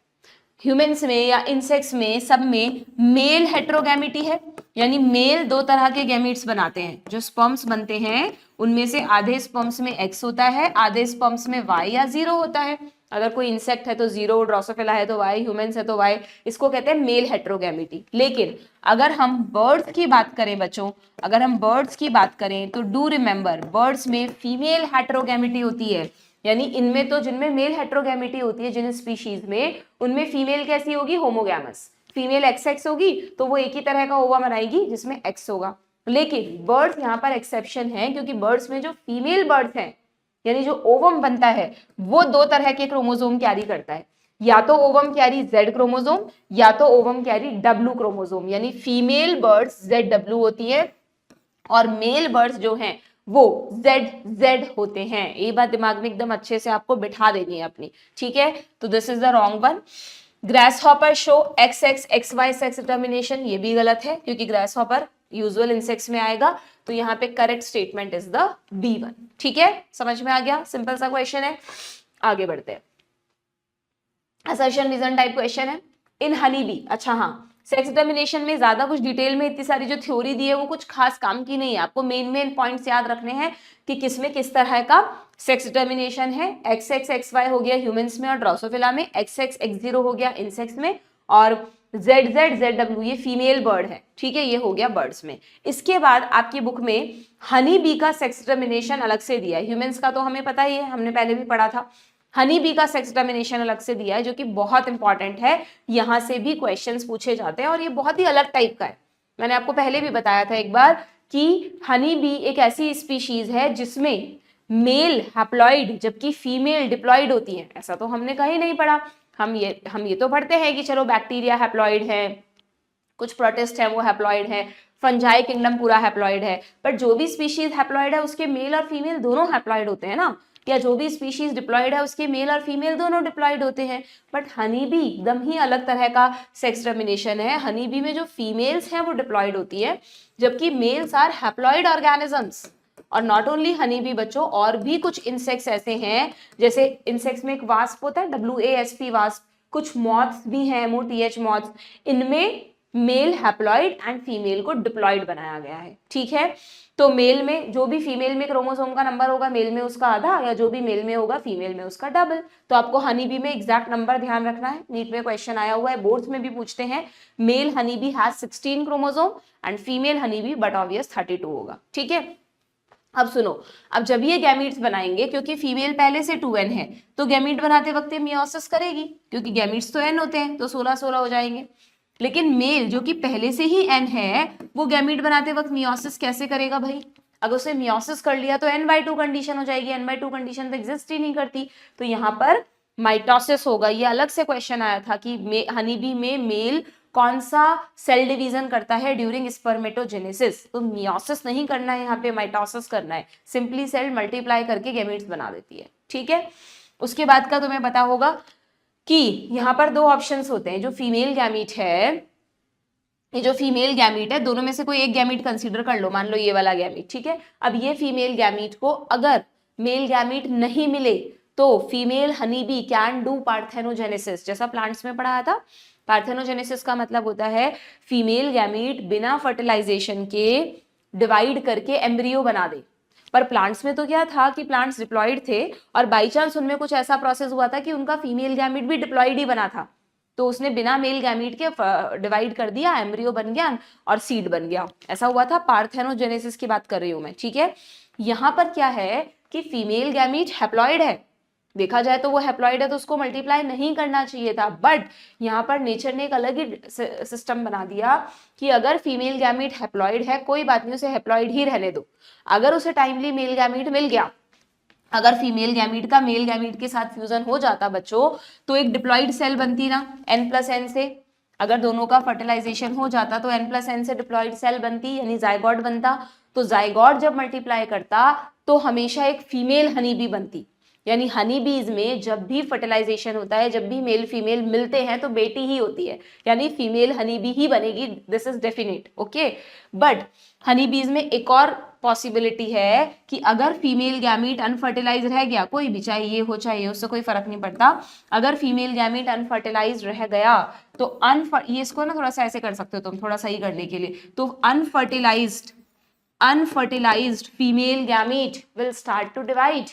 ह्यूमंस में या इंसेक्ट्स में सब में मेल हेट्रोगैमिटी है, यानी मेल दो तरह के गैमीट्स बनाते हैं। जो स्पर्म्स बनते हैं उनमें से आधे स्पर्म्स में X होता है, आधे स्पर्म्स में Y या 0 होता है। अगर कोई इंसेक्ट है तो 0, ड्रोसोफिला है तो Y, ह्यूमंस है तो Y, इसको कहते हैं मेल हेट्रोगैमिटी। लेकिन अगर हम बर्ड्स की बात करें बच्चों, अगर हम बर्ड्स की बात करें तो डू रिमेंबर बर्ड्स में फीमेल हेट्रोगैमिटी होती है, यानी इनमें तो जिनमें मेल हेट्रोगैमिटी होती है जिन स्पीशीज में, उनमें फीमेल कैसी होगी? होमोगैमस। फीमेल XX होगी तो वो एक ही तरह का ओवा बनाएगी जिसमें X होगा। लेकिन बर्ड्स यहाँ पर एक्सेप्शन है, क्योंकि बर्ड्स में जो फीमेल बर्ड्स हैं, यानी जो ओवम बनता है, वो दो तरह के क्रोमोसोम कैरी करता है। या तो ओवम कैरी Z क्रोमोसोम या तो ओवम कैरी W क्रोमोसोम, यानी फीमेल बर्ड्स ZW होती है और मेल बर्ड्स जो हैं वो ZZ होते हैं। ये बात दिमाग में एकदम अच्छे से आपको बिठा देनी है अपनी। ठीक है, तो this is the wrong one. Grass hopper show XX XY sex determination, ये भी गलत है क्योंकि ग्रास हॉपर यूजुअल इंसेक्ट्स में आएगा, तो यहाँ पे correct statement is the B1। ठीक है, समझ में आ गया? सिंपल सा क्वेश्चन है, आगे बढ़ते हैं। असर्शन रीजन टाइप क्वेश्चन है। इन हनी बी, अच्छा हाँ, सेक्स डिटर्मिनेशन में ज्यादा कुछ डिटेल में इतनी सारी जो थ्योरी दी है वो कुछ खास काम की नहीं है। आपको मेन पॉइंट्स याद रखने हैं कि किसमें किस तरह का सेक्स डिटर्मिनेशन है। XX XY हो गया ह्यूमंस में और ड्रोसोफिला में, XX X0 हो गया इंसेक्ट्स में, और ZZ ZW ये फीमेल बर्ड है। ठीक है, ये हो गया बर्ड्स में। इसके बाद आपकी बुक में हनी बी का सेक्स डिटर्मिनेशन अलग से दिया है। ह्यूमंस का तो हमें पता ही है, हमने पहले भी पढ़ा था। हनी बी का सेक्स डिटर्मिनेशन अलग से दिया है जो कि बहुत इंपॉर्टेंट है, यहां से भी क्वेश्चंस पूछे जाते हैं और ये बहुत ही अलग टाइप का है। मैंने आपको पहले भी बताया था एक बार कि हनी बी एक ऐसी स्पीशीज है जिसमें मेल हैप्लॉइड जबकि फीमेल डिप्लॉइड होती है। ऐसा तो हमने कहीं नहीं पढ़ा। हम ये तो पढ़ते हैं कि चलो बैक्टीरिया हैप्लॉइड है, कुछ प्रोटिस्ट है वो हैप्लॉइड है, फंजाई किंगडम पूरा हैप्लॉइड है, पर जो भी स्पीशीज हैप्लॉइड है उसके मेल और फीमेल दोनों हैप्लॉइड होते हैं ना, या जो भी स्पीशीज डिप्लॉइड है उसके मेल और फीमेल दोनों डिप्लॉइड होते हैं। बट हनी बी एकदम ही अलग तरह का सेक्स डिटर्मिनेशन है। हनी बी में जो फीमेल्स हैं वो डिप्लॉइड होती है जबकि मेल्स आर हैप्लॉइड ऑर्गेनिजम्स। और नॉट ओनली हनी बी बच्चों, और भी कुछ इंसेक्ट्स ऐसे हैं, जैसे इंसेक्ट्स में एक वास्प होता है WASP वास्प, कुछ मॉथ्स भी हैं MOTH मॉथ्स, इनमें मेल हैप्लॉइड एंड फीमेल को डिप्लॉइड बनाया गया है। ठीक है, तो मेल में जो भी फीमेल में क्रोमोसोम का नंबर होगा मेल में उसका आधा, या जो भी मेल में होगा फीमेल में उसका डबल। तो आपको हनी बी में एग्जैक्ट नंबर ध्यान रखना है, नीट में क्वेश्चन आया हुआ है, बोर्ड्स में भी पूछते हैं। Male honey bee has 16 chromosome and female honey bee but obvious 32 होगा। ठीक है, अब सुनो, अब जब ये गैमीट्स बनाएंगे, क्योंकि फीमेल पहले से 2n है, तो गैमीट बनाते वक्त मियोसिस करेगी, क्योंकि गैमीट्स तो n होते हैं, तो 16-16 हो जाएंगे। लेकिन मेल जो कि पहले से ही n है, वो गैमीट बनाते वक्त मियोसिस कैसे करेगा भाई? अगर उसने मियोसिस कर लिया तो n/2 कंडीशन हो जाएगी, n/2 कंडीशन तो एग्जिस्ट ही नहीं करती, तो यहाँ पर माइटोसिस होगा। ये अलग से क्वेश्चन आया था कि हनी बी में मेल कौन सा सेल डिवीजन करता है ड्यूरिंग स्पर्मेटोजेनेसिस, तो मियोसिस नहीं करना है, यहाँ पे माइटोसिस करना है। सिंपली सेल मल्टीप्लाई करके गैमीट्स बना देती है। ठीक है, उसके बाद का तुम्हें पता होगा कि यहाँ पर दो ऑप्शंस होते हैं। जो फीमेल गैमीट है, ये जो फीमेल गैमीट है, दोनों में से कोई एक गैमीट कंसीडर कर लो, मान लो ये वाला गैमीट। ठीक है, अब ये फीमेल गैमीट को अगर मेल गैमीट नहीं मिले तो female honey B can do parthenogenesis, जैसा प्लांट्स में पढ़ाया था। पार्थेनोजेनेसिस का मतलब होता है फीमेल गैमीट बिना फर्टिलाइजेशन के डिवाइड करके एम्ब्रियो बना दे। पर प्लांट्स में तो क्या था कि प्लांट्स डिप्लॉइड थे और बाई चांस उनमें कुछ ऐसा प्रोसेस हुआ था कि उनका फीमेल गैमीट भी डिप्लॉइड ही बना था, तो उसने बिना मेल गैमीट के डिवाइड कर दिया, एम्ब्रियो बन गया और सीड बन गया। ऐसा हुआ था, पार्थेनोजेनेसिस की बात कर रही हूं मैं। ठीक है, यहां पर क्या है कि फीमेल गैमीट हैप्लॉइड है देखा जाए तो वो हैप्लॉइड है तो उसको मल्टीप्लाई नहीं करना चाहिए था, बट यहाँ पर नेचर ने एक अलग ही सिस्टम बना दिया कि अगर फीमेल गैमीट हैप्लॉइड है कोई बात नहीं, उसे हैप्लॉइड ही रहने दो। अगर उसे टाइमली मेल गैमीट मिल गया, अगर फीमेल गैमीट का मेल गैमीट के साथ फ्यूजन हो जाता बच्चों, तो एक डिप्लॉइड सेल बनती ना n+n से। अगर दोनों का फर्टिलाइजेशन हो जाता तो n+n से डिप्लॉइड सेल बनती, यानी जाइगोट बनता। तो जाइगोट जब मल्टीप्लाई करता तो हमेशा एक फीमेल हनी बी बनती, यानी हनी बीज में जब भी फर्टिलाइजेशन होता है, जब भी मेल फीमेल मिलते हैं तो बेटी ही होती है, यानी फीमेल हनी बी ही बनेगी, this is definite. Okay, but Honey बीज में एक और पॉसिबिलिटी है कि अगर फीमेल गैमीट अनफर्टिलाइज रह गया, कोई भी चाहे ये हो चाहे उससे कोई फर्क नहीं पड़ता, अगर फीमेल गैमीट अनफर्टिलाइज रह गया तो ये इसको ना थोड़ा सा ऐसे कर सकते हो तुम, थोड़ा सही करने के लिए, तो unfertilised female gamete will start to divide,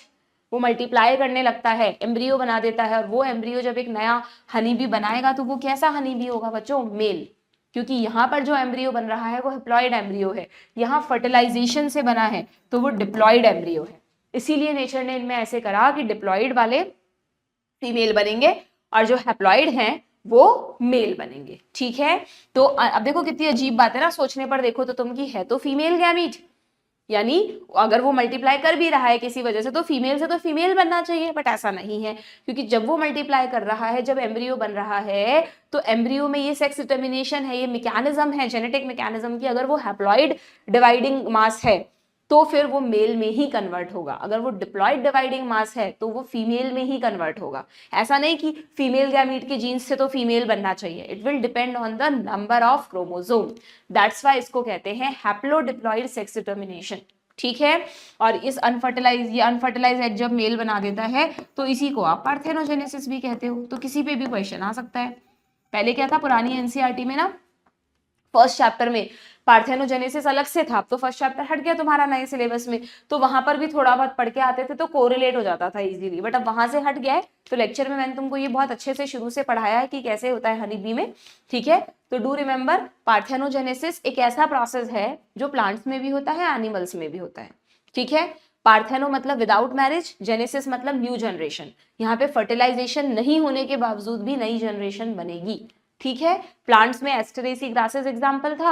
वो मल्टीप्लाई करने लगता है, एम्ब्रियो बना देता है, और वो एम्ब्रियो जब एक नया हनी बी बनाएगा तो वो कैसा हनी बी होगा बच्चों, मेल, क्योंकि यहाँ पर जो एम्ब्रियो बन रहा है वो डिप्लॉयड एम्ब्रियो है, यहाँ फर्टिलाइजेशन से बना है तो वो डिप्लॉयड एम्ब्रियो है। इसीलिए नेचर ने इनमें ऐसे करा कि डिप्लॉयड वाले फीमेल बनेंगे और जो हैप्लॉयड हैं वो मेल बनेंगे। ठीक है, तो अब देखो कितनी अजीब बात है ना, सोचने पर देखो तो तुम, की है तो फीमेल गैमीट, यानी अगर वो मल्टीप्लाई कर भी रहा है किसी वजह से तो फीमेल से तो फीमेल बनना चाहिए, बट ऐसा नहीं है, क्योंकि जब वो मल्टीप्लाई कर रहा है, जब एम्ब्रियो बन रहा है, तो एम्ब्रियो में ये सेक्स डिटर्मिनेशन है, ये मैकेनिज्म है जेनेटिक मैकेनिज्म की, अगर वो हैप्लॉइड डिवाइडिंग मास है तो फिर वो मेल में ही कन्वर्ट होगा, अगर वो डिप्लॉइड डिवाइडिंग मास है तो वो फीमेल में ही कन्वर्ट होगा। ऐसा नहीं कि फीमेल गैमीट के जीन्स से तो फीमेल बनना चाहिए, it will depend on the number of chromosome, that's why इसको कहते हैं हैप्लोडिप्लॉइड सेक्स डिटर्मिनेशन। ठीक है, और इस अनफर्टिलाइज एग जब मेल बना देता है तो इसी को आप पार्थेनोजेनेसिस भी कहते हो। तो किसी पे भी क्वेश्चन आ सकता है। पहले क्या था पुरानी एनसीईआरटी में ना, फर्स्ट चैप्टर में पार्थेनोजेनेसिस अलग से था, अब तो फर्स्ट चैप्टर हट गया तुम्हारा नए सिलेबस में, तो वहां पर भी थोड़ा बहुत पढ़ के आते थे तो कोरिलेट हो जाता था इजीली, बट अब वहां से हट गया है, तो लेक्चर में मैंने तुमको ये बहुत अच्छे से शुरू से पढ़ाया है कि कैसे होता है हनी बी में। ठीक है, तो डू रिमेंबर पार्थेनोजेनेसिस एक ऐसा प्रोसेस है जो प्लांट्स में भी होता है, एनिमल्स में भी होता है। ठीक है, पार्थेनो मतलब विदाउट मैरिज, जेनेसिस मतलब न्यू जनरेशन, यहाँ पे फर्टिलाइजेशन नहीं होने के बावजूद भी नई जनरेशन बनेगी। ठीक है, प्लांट्स में एस्टरेसी ग्रासेस एग्जांपल था,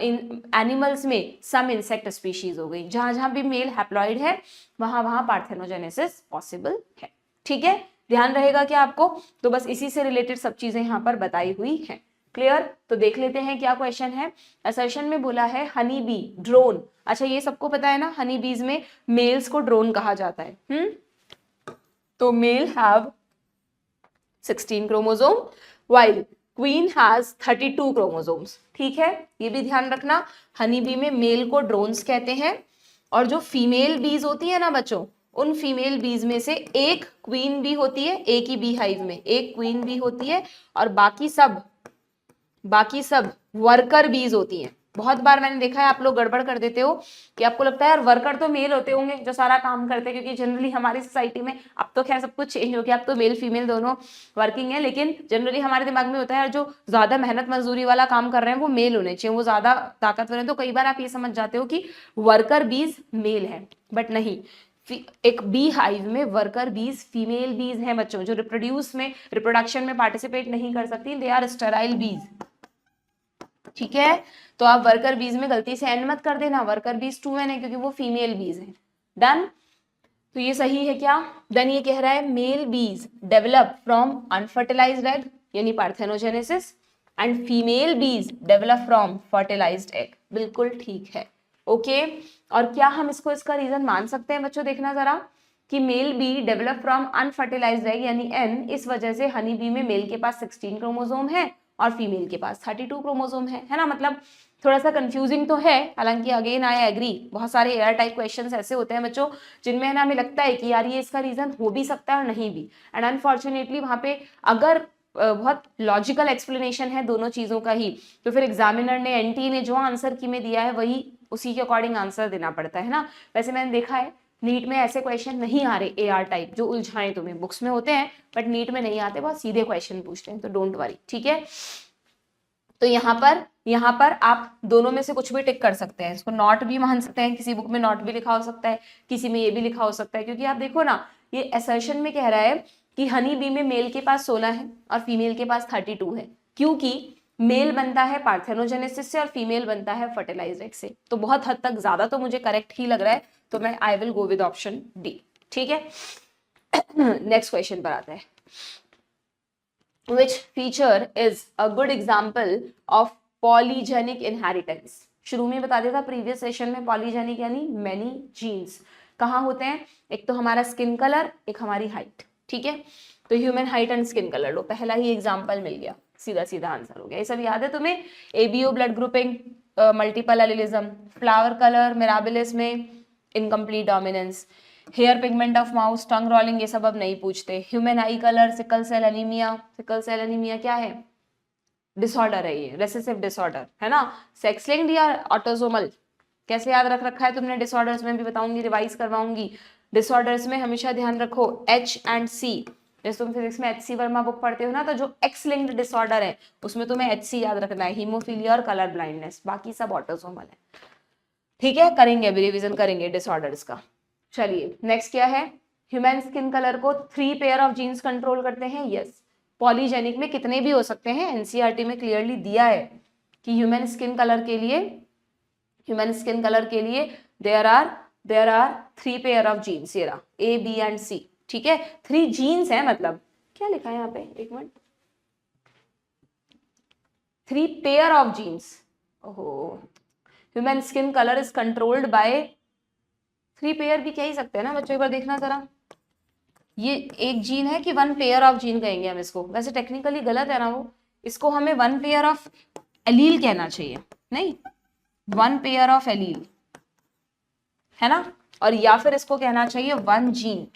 इन एनिमल्स में सम इंसेक्ट स्पीशीज हो गई, जहां जहां भी मेल हैप्लॉइड है वहां वहां पार्थेनोजेनेसिस पॉसिबल है। ठीक है, ध्यान रहेगा क्या आपको, तो बस इसी से रिलेटेड सब चीजें यहाँ पर बताई हुई हैं। क्लियर, तो देख लेते हैं क्या क्वेश्चन है। असर्शन में बोला है हनी बी ड्रोन, अच्छा ये सबको पता है ना, हनी बीज में मेल्स को ड्रोन कहा जाता है। तो male have 16 chromosome while queen has 32 chromosomes. ठीक है, ये भी ध्यान रखना, हनी बी में मेल को ड्रोन्स कहते हैं, और जो फीमेल बीज होती है ना बच्चों, उन फीमेल बीज में से एक क्वीन बी होती है, एक ही बी हाइव में एक क्वीन बी होती है, और बाकी सब वर्कर बीज होती हैं। बहुत बार मैंने देखा है आप लोग गड़बड़ कर देते हो कि आपको लगता है यार वर्कर तो मेल होते होंगे जो सारा काम करते हैं, क्योंकि जनरली हमारी सोसाइटी में अब तो खैर सब कुछ चेंज हो गया, अब तो मेल फीमेल दोनों वर्किंग है, लेकिन जनरली हमारे दिमाग में होता है जो ज्यादा मेहनत मजदूरी वाला काम कर रहे हैं वो मेल होने चाहिए, वो ज्यादा ताकतवर है, तो कई बार आप ये समझ जाते हो कि वर्कर बीज मेल है, बट नहीं, एक बी हाइव में वर्कर बीज फीमेल बीज हैं बच्चों, जो रिप्रोडक्शन में पार्टिसिपेट नहीं कर सकती, दे आर स्टेराइल बीज। ठीक है, तो आप वर्कर बीज में गलती से एन मत कर देना, वर्कर बीज 2n है क्योंकि वो फीमेल बीज है। डन, तो ये सही है क्या। देन ये कह रहा है मेल बीज डेवलप फ्रॉम अनफर्टिलाइज्ड एग यानी पार्थेनोजेनेसिस, एंड फीमेल बीज डेवलप फ्रॉम फर्टिलाइज्ड एग, बिल्कुल ठीक है। ओके, और क्या हम इसका रीजन मान सकते हैं बच्चों, देखना जरा, कि male bee develop from unfertilised egg यानी एन, इस वजह से हनी बी में मेल के पास 16 क्रोमोसोम है और फीमेल के पास 32 क्रोमोसोम है ना, मतलब थोड़ा सा कंफ्यूजिंग तो है, हालांकि अगेन आई एग्री, बहुत सारे एयर टाइप क्वेश्चंस ऐसे होते हैं बच्चों जिनमें ना हमें लगता है कि यार ये इसका रीजन हो भी सकता है और नहीं भी, एंड अनफॉर्चुनेटली वहां पे अगर बहुत लॉजिकल एक्सप्लेनेशन है दोनों चीजों का ही, तो फिर एग्जामिनर ने एनटी ने जो आंसर की में दिया है वही उसी के अकॉर्डिंग आंसर देना पड़ता है ना। वैसे मैंने देखा है नीट में ऐसे क्वेश्चन नहीं आ रहे एआर टाइप जो उलझाएं तुम्हें, बुक्स में होते हैं बट नीट में नहीं आते, बहुत सीधे क्वेश्चन पूछते हैं, तो डोंट वरी। ठीक है, तो यहाँ पर आप दोनों में से कुछ भी टिक कर सकते हैं, इसको नॉट भी मान सकते हैं, किसी बुक में नॉट भी लिखा हो सकता है, किसी में ये भी लिखा हो सकता है, क्योंकि आप देखो ना ये असर्शन में कह रहा है कि हनी बी में मेल के पास 16 है और फीमेल के पास 32 है, क्योंकि मेल बनता है पार्थेनोजेनेसिस से और फीमेल बनता है फर्टिलाइज्ड एग से। तो बहुत हद तक ज्यादा तो मुझे करेक्ट ही लग रहा है, तो मैं I will go with option D. ठीक है, नेक्स्ट क्वेश्चन पर आते हैं। Which feature is a good example of polygenic inheritance? शुरू में बता दिया था प्रीवियस सेशन में, पॉलीजेनिक यानी मैनी जीन्स कहाँ होते हैं, एक तो हमारा स्किन कलर, एक हमारी हाइट। ठीक है, तो human height and skin colour लो, पहला ही एग्जांपल मिल गया, सीधा सीधा आंसर हो गया। ये सब याद है तुम्हें, ABO blood grouping, multiple allelism, flower colour Mirabilis में incomplete dominance, hair pigment of mouse, tongue rolling, ये सब अब नहीं पूछते। Human eye colour, sickle cell anaemia, sickle cell anaemia क्या है, डिसऑर्डर है, ये रेसेसिव डिसऑर्डर है ना। सेक्स लिंक्ड या ऑटोसोमल, कैसे याद रख रखा है तुमने, डिसऑर्डर्स में भी बताऊंगी, रिवाइज करवाऊंगी। डिसऑर्डर्स में हमेशा ध्यान रखो H एंड C, जैसे तुम फिजिक्स में HC वर्मा बुक पढ़ते हो ना, तो जो एक्स लिंक्ड डिसऑर्डर है उसमें तुम्हें HC याद रखना है, हीमोफीलिया और कलर ब्लाइंडनेस, बाकी सब ऑटोसोमल है। ठीक है, करेंगे अभी रिवीजन करेंगे डिसऑर्डर्स का। चलिए नेक्स्ट क्या है, ह्यूमन स्किन कलर को 3 पेयर ऑफ जीन्स कंट्रोल करते हैं। यस, पॉलीजेनिक में कितने भी हो सकते हैं, एनसीईआरटी में क्लियरली दिया है कि ह्यूमन स्किन कलर के लिए there are 3 pair of genes, ये रहा A, B एंड C। ठीक है, 3 जीन्स है, मतलब क्या लिखा है यहाँ पे, एक मिनट, 3 पेयर ऑफ जीन्स। ओहो, human skin colour is controlled by 3 pair भी कह ही सकते हैं ना बच्चों, एक बार देखना जरा, ये एक जीन है कि 1 पेयर ऑफ जीन कहेंगे हम इसको, वैसे टेक्निकली गलत है ना वो, इसको हमें 1 पेयर ऑफ एलील कहना चाहिए, नहीं 1 पेयर ऑफ एलील है ना, और या फिर इसको कहना चाहिए 1 जीन,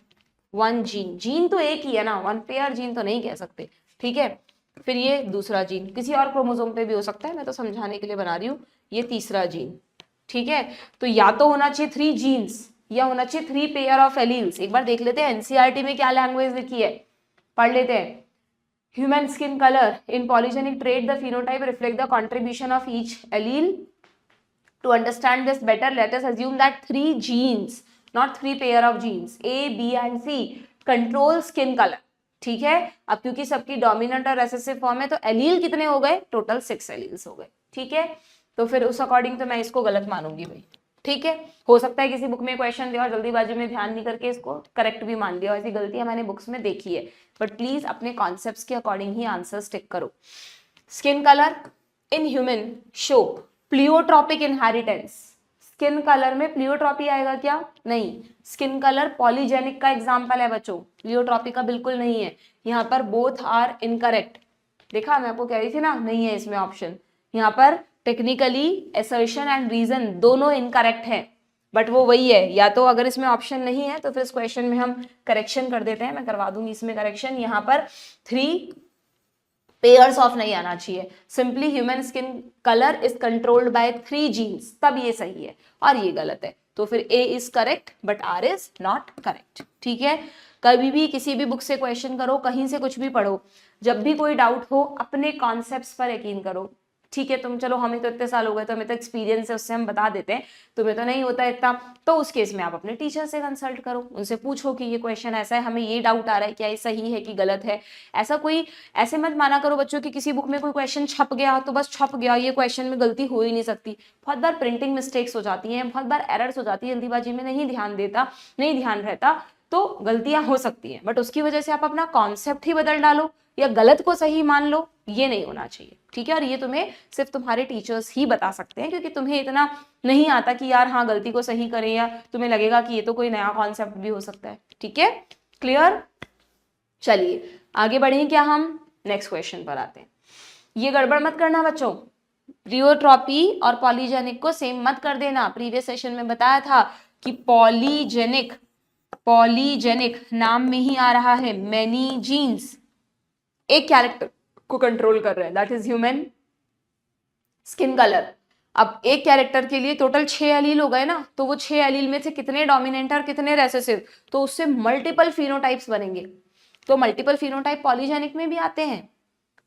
जीन तो एक ही है ना, 1 पेयर जीन तो नहीं कह सकते। ठीक है, फिर ये दूसरा जीन किसी और क्रोमोसोम पे भी हो सकता है, मैं तो समझाने के लिए बना रही हूँ, ये तीसरा जीन। ठीक है, तो या तो होना चाहिए 3 जीन्स या होना चाहिए 3 पेयर ऑफ एलील्स। एक बार देख लेते हैं एनसीईआरटी में क्या लैंग्वेज लिखी है, पढ़ लेते हैं। Human skin colour in polygenic trait the phenotype reflect the contribution of each allele. To understand this better, let us assume that 3 genes, not 3 pair of genes, A, B and C control skin color. ठीक है, अब क्योंकि सबकी dominant और recessive form है तो allele कितने हो गए, टोटल 6 एलील्स हो गए। ठीक है, तो फिर उस अकॉर्डिंग तो मैं इसको गलत मानूंगी भाई। ठीक है, हो सकता है किसी बुक में क्वेश्चन दिया और जल्दीबाजी में ध्यान नहीं करके इसको करेक्ट भी मान लिया, ऐसी गलतियां मैंने बुक्स में देखी है, बट प्लीज अपने कॉन्सेप्ट्स के अकॉर्डिंग ही आंसर टिक करो। Skin colour in human show pleiotropic inheritance, skin colour में प्लियोट्रॉपी आएगा क्या, नहीं, स्किन कलर पॉलीजेनिक का एग्जांपल है बच्चों, प्लियोट्रॉपी का बिल्कुल नहीं है। यहाँ पर बोथ आर इनकरेक्ट, देखा मैं आपको कह रही थी ना, नहीं है इसमें ऑप्शन, यहाँ पर टेक्निकली असर्शन एंड रीजन दोनों इनकरेक्ट है, बट वो वही है, या तो अगर इसमें ऑप्शन नहीं है तो फिर इस क्वेश्चन में हम करेक्शन कर देते हैं, मैं करवा दूंगी इसमें करेक्शन, यहाँ पर 3 पेयर्स ऑफ नहीं आना चाहिए, simply human skin colour is controlled by 3 genes, तब ये सही है और ये गलत है, तो फिर A is correct but R is not correct. ठीक है, कभी भी किसी भी बुक से क्वेश्चन करो, कहीं से कुछ भी पढ़ो, जब भी कोई डाउट हो अपने कॉन्सेप्ट्स पर यकीन करो। ठीक है, तुम चलो हमें तो इतने साल हो गए तो हमें तो एक्सपीरियंस है, उससे हम बता देते हैं, तुम्हें तो नहीं होता इतना, तो उस केस में आप अपने टीचर से कंसल्ट करो, उनसे पूछो कि ये क्वेश्चन ऐसा है, हमें ये डाउट आ रहा है, क्या ये सही है कि गलत है। ऐसे मत माना करो बच्चों कि किसी बुक में कोई क्वेश्चन छप गया तो बस छप गया, ये क्वेश्चन में गलती हो ही नहीं सकती। बहुत बार प्रिंटिंग मिस्टेक्स हो जाती हैं, बहुत बार एरर्स हो जाती है, जल्दीबाजी में नहीं ध्यान रहता तो गलतियां हो सकती हैं, बट उसकी वजह से आप अपना कॉन्सेप्ट ही बदल डालो या गलत को सही मान लो, ये नहीं होना चाहिए। ठीक है, और ये तुम्हें सिर्फ तुम्हारे टीचर्स ही बता सकते हैं, क्योंकि तुम्हें इतना नहीं आता कि यार हाँ गलती को सही करें, या तुम्हें लगेगा कि ये तो कोई नया कॉन्सेप्ट भी हो सकता है। ठीक है, क्लियर। चलिए आगे बढ़े क्या हम नेक्स्ट क्वेश्चन पर आते हैं। ये गड़बड़ मत करना बच्चों, प्लियोट्रॉपी और पॉलीजेनिक को सेम मत कर देना। प्रीवियस सेशन में बताया था कि पॉलीजेनिक नाम में ही आ रहा है, मेनी जीन्स एक कैरेक्टर को कंट्रोल कर रहे हैं, that is human skin colour. अब एक कैरेक्टर के लिए टोटल 6 एलील हो गए ना, तो वो 6 एलील में से कितने डोमिनेंट और कितने रेसेसिव, तो उससे मल्टीपल फिनोटाइप्स बनेंगे। तो मल्टीपल फिनोटाइप पॉलीजेनिक में भी आते हैं,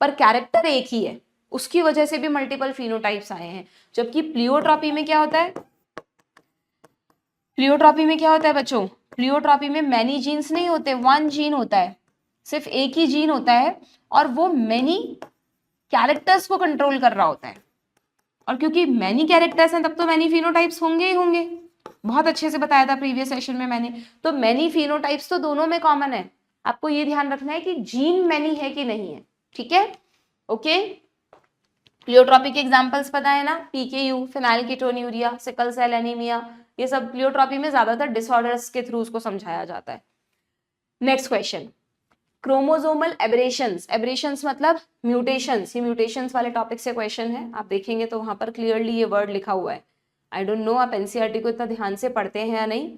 पर कैरेक्टर एक ही है, उसकी वजह से भी मल्टीपल फिनोटाइप्स आए हैं। जबकि प्लियोट्रॉपी में क्या होता है, प्लियोट्रॉपी में क्या होता है बच्चों, प्लियोट्रॉपी में मैनी जीन्स नहीं होते, वन जीन होता है, सिर्फ एक ही जीन होता है और वो मैनी कैरेक्टर्स को कंट्रोल कर रहा होता है। और क्योंकि मैनी कैरेक्टर्स हैं तब तो मैनी फिनोटाइप्स होंगे ही होंगे, बहुत अच्छे से बताया था प्रीवियस सेशन में मैंने। तो मैनी फिनोटाइप्स तो दोनों में कॉमन है, आपको ये ध्यान रखना है कि जीन मैनी है कि नहीं है, ठीक है, ओके। प्लियोट्रॉपी के एग्जांपल्स पता है ना, पीकेयू, फिनाइलकीटोन्यूरिया, सिकल सेल एनीमिया, ये सब प्लियोट्रॉपी में ज्यादातर डिसऑर्डर्स के थ्रू उसको समझाया जाता है। Next question, chromosomal aberrations, aberrations मतलब म्यूटेशंस, ये म्यूटेशंस वाले टॉपिक से क्वेश्चन है, आप देखेंगे तो वहां पर क्लियरली ये वर्ड लिखा हुआ है। आई डोंट नो आप एनसीईआरटी को इतना ध्यान से पढ़ते हैं या नहीं,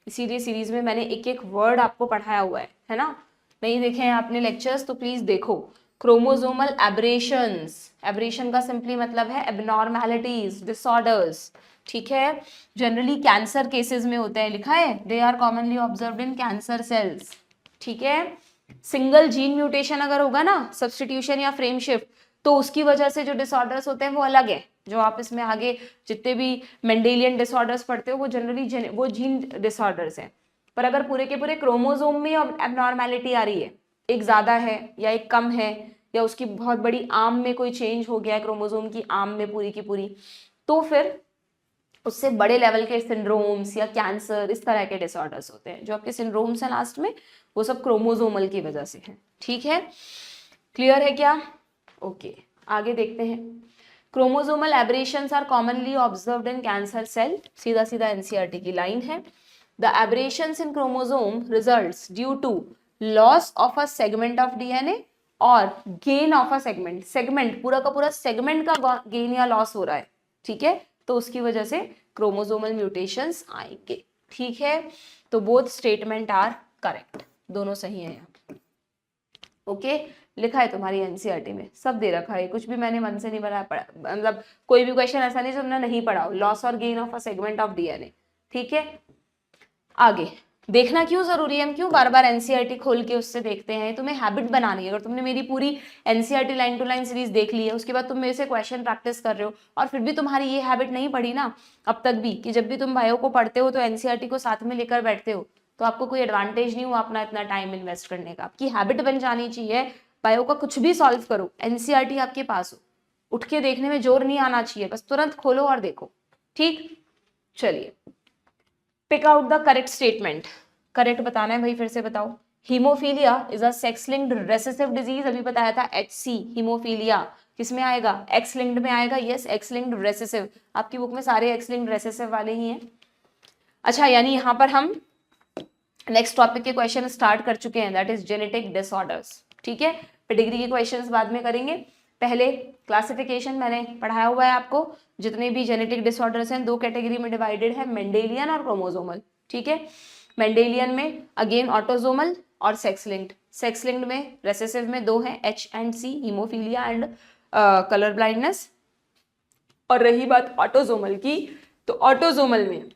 इसीलिए सीरीज में मैंने एक एक वर्ड आपको पढ़ाया हुआ है ना। नहीं देखे हैं आपने लेक्चर्स तो प्लीज देखो। क्रोमोसोमल एबरेशंस, एबरेशन का सिंपली मतलब है एबनॉर्मैलिटीज, डिसऑर्डर्स, ठीक है, जनरली कैंसर केसेस में होते हैं, लिखा है they are commonly observed in cancer cells, ठीक है। सिंगल जीन म्यूटेशन अगर होगा ना, सब्सटीट्यूशन या फ्रेम शिफ्ट, तो उसकी वजह से जो डिसऑर्डर्स होते हैं वो अलग है, जो आप इसमें आगे जितने भी मेंडेलियन डिसऑर्डर्स पढ़ते हो वो जनरली वो जीन डिसऑर्डर्स हैं। पर अगर पूरे के पूरे क्रोमोसोम में एबनॉर्मैलिटी आ रही है, एक ज्यादा है या एक कम है, या उसकी बहुत बड़ी आर्म में कोई चेंज हो गया है क्रोमोसोम की आर्म में पूरी की पूरी, तो फिर उससे बड़े लेवल के सिंड्रोम्स या कैंसर इस तरह के डिसऑर्डर्स होते हैं। जो आपके सिंड्रोम्स हैं लास्ट में वो सब क्रोमोसोमल की वजह से है, ठीक है, क्लियर है क्या, ओके। आगे देखते हैं, chromosomal aberrations are commonly observed in cancer cell, सीधा सीधा एनसीईआरटी की लाइन है। The aberrations in chromosome results due to loss of a segment of DNA और gain of a segment, segment पूरा का पूरा सेगमेंट का गेन या लॉस हो रहा है, ठीक है, तो उसकी वजह से क्रोमोसोमल म्यूटेशंस आएंगे, ठीक है। तो बोथ स्टेटमेंट आर करेक्ट, दोनों सही है यहाँ, ओके। लिखा है तुम्हारी एनसीईआरटी में, सब दे रखा है, कुछ भी मैंने मन से नहीं बनाया, मतलब कोई भी क्वेश्चन ऐसा नहीं जो तुमने नहीं पढ़ा हो, लॉस और gain of a segment of DNA, ठीक है। आगे देखना क्यों जरूरी है, हम क्यों बार बार एनसीईआरटी खोल के उससे देखते हैं, तुम्हें हैबिट बनानी है। अगर तुमने मेरी पूरी NCERT line to line series देख ली है, उसके बाद तुम मेरे से क्वेश्चन प्रैक्टिस कर रहे हो और फिर भी तुम्हारी ये हैबिट नहीं पड़ी ना अब तक भी, कि जब भी तुम बायो को पढ़ते हो तो एनसीईआरटी को साथ में लेकर बैठते हो, तो आपको कोई एडवांटेज नहीं हुआ अपना इतना टाइम इन्वेस्ट करने का। आपकी हैबिट बन जानी चाहिए, बायो का कुछ भी सॉल्व करो एनसीईआरटी आपके पास हो, उठ के देखने में जोर नहीं आना चाहिए, बस तुरंत खोलो और देखो, ठीक। चलिए, pick out the correct statement, correct बताना है भाई, फिर से बताओ। Haemophilia is a sex linked recessive disease, अभी बताया था HC, हीमोफीलिया किस में आएगा, एक्स लिंक्ड में आएगा, यस एक्स लिंक्ड रेसेसिव, आपकी बुक में सारे एक्स लिंक्ड रेसेसिव वाले ही हैं। अच्छा, यानी यहाँ पर हम नेक्स्ट टॉपिक के क्वेश्चन स्टार्ट कर चुके हैं, दैट इज जेनेटिक डिसऑर्डर्स, ठीक है। पेडिग्री के क्वेश्चंस बाद में करेंगे, पहले क्लासिफिकेशन मैंने पढ़ाया हुआ है आपको, जितने भी जेनेटिक डिसऑर्डर्स हैं दो कैटेगरी में डिवाइडेड है, मेंडेलियन और क्रोमोसोमल, ठीक है। मेंडेलियन में अगेन ऑटोसोमल और सेक्स लिंक्ड, सेक्स लिंक्ड में रेसेसिव में दो हैं H and C, haemophilia and colour blindness. और रही बात ऑटोसोमल की, तो ऑटोसोमल में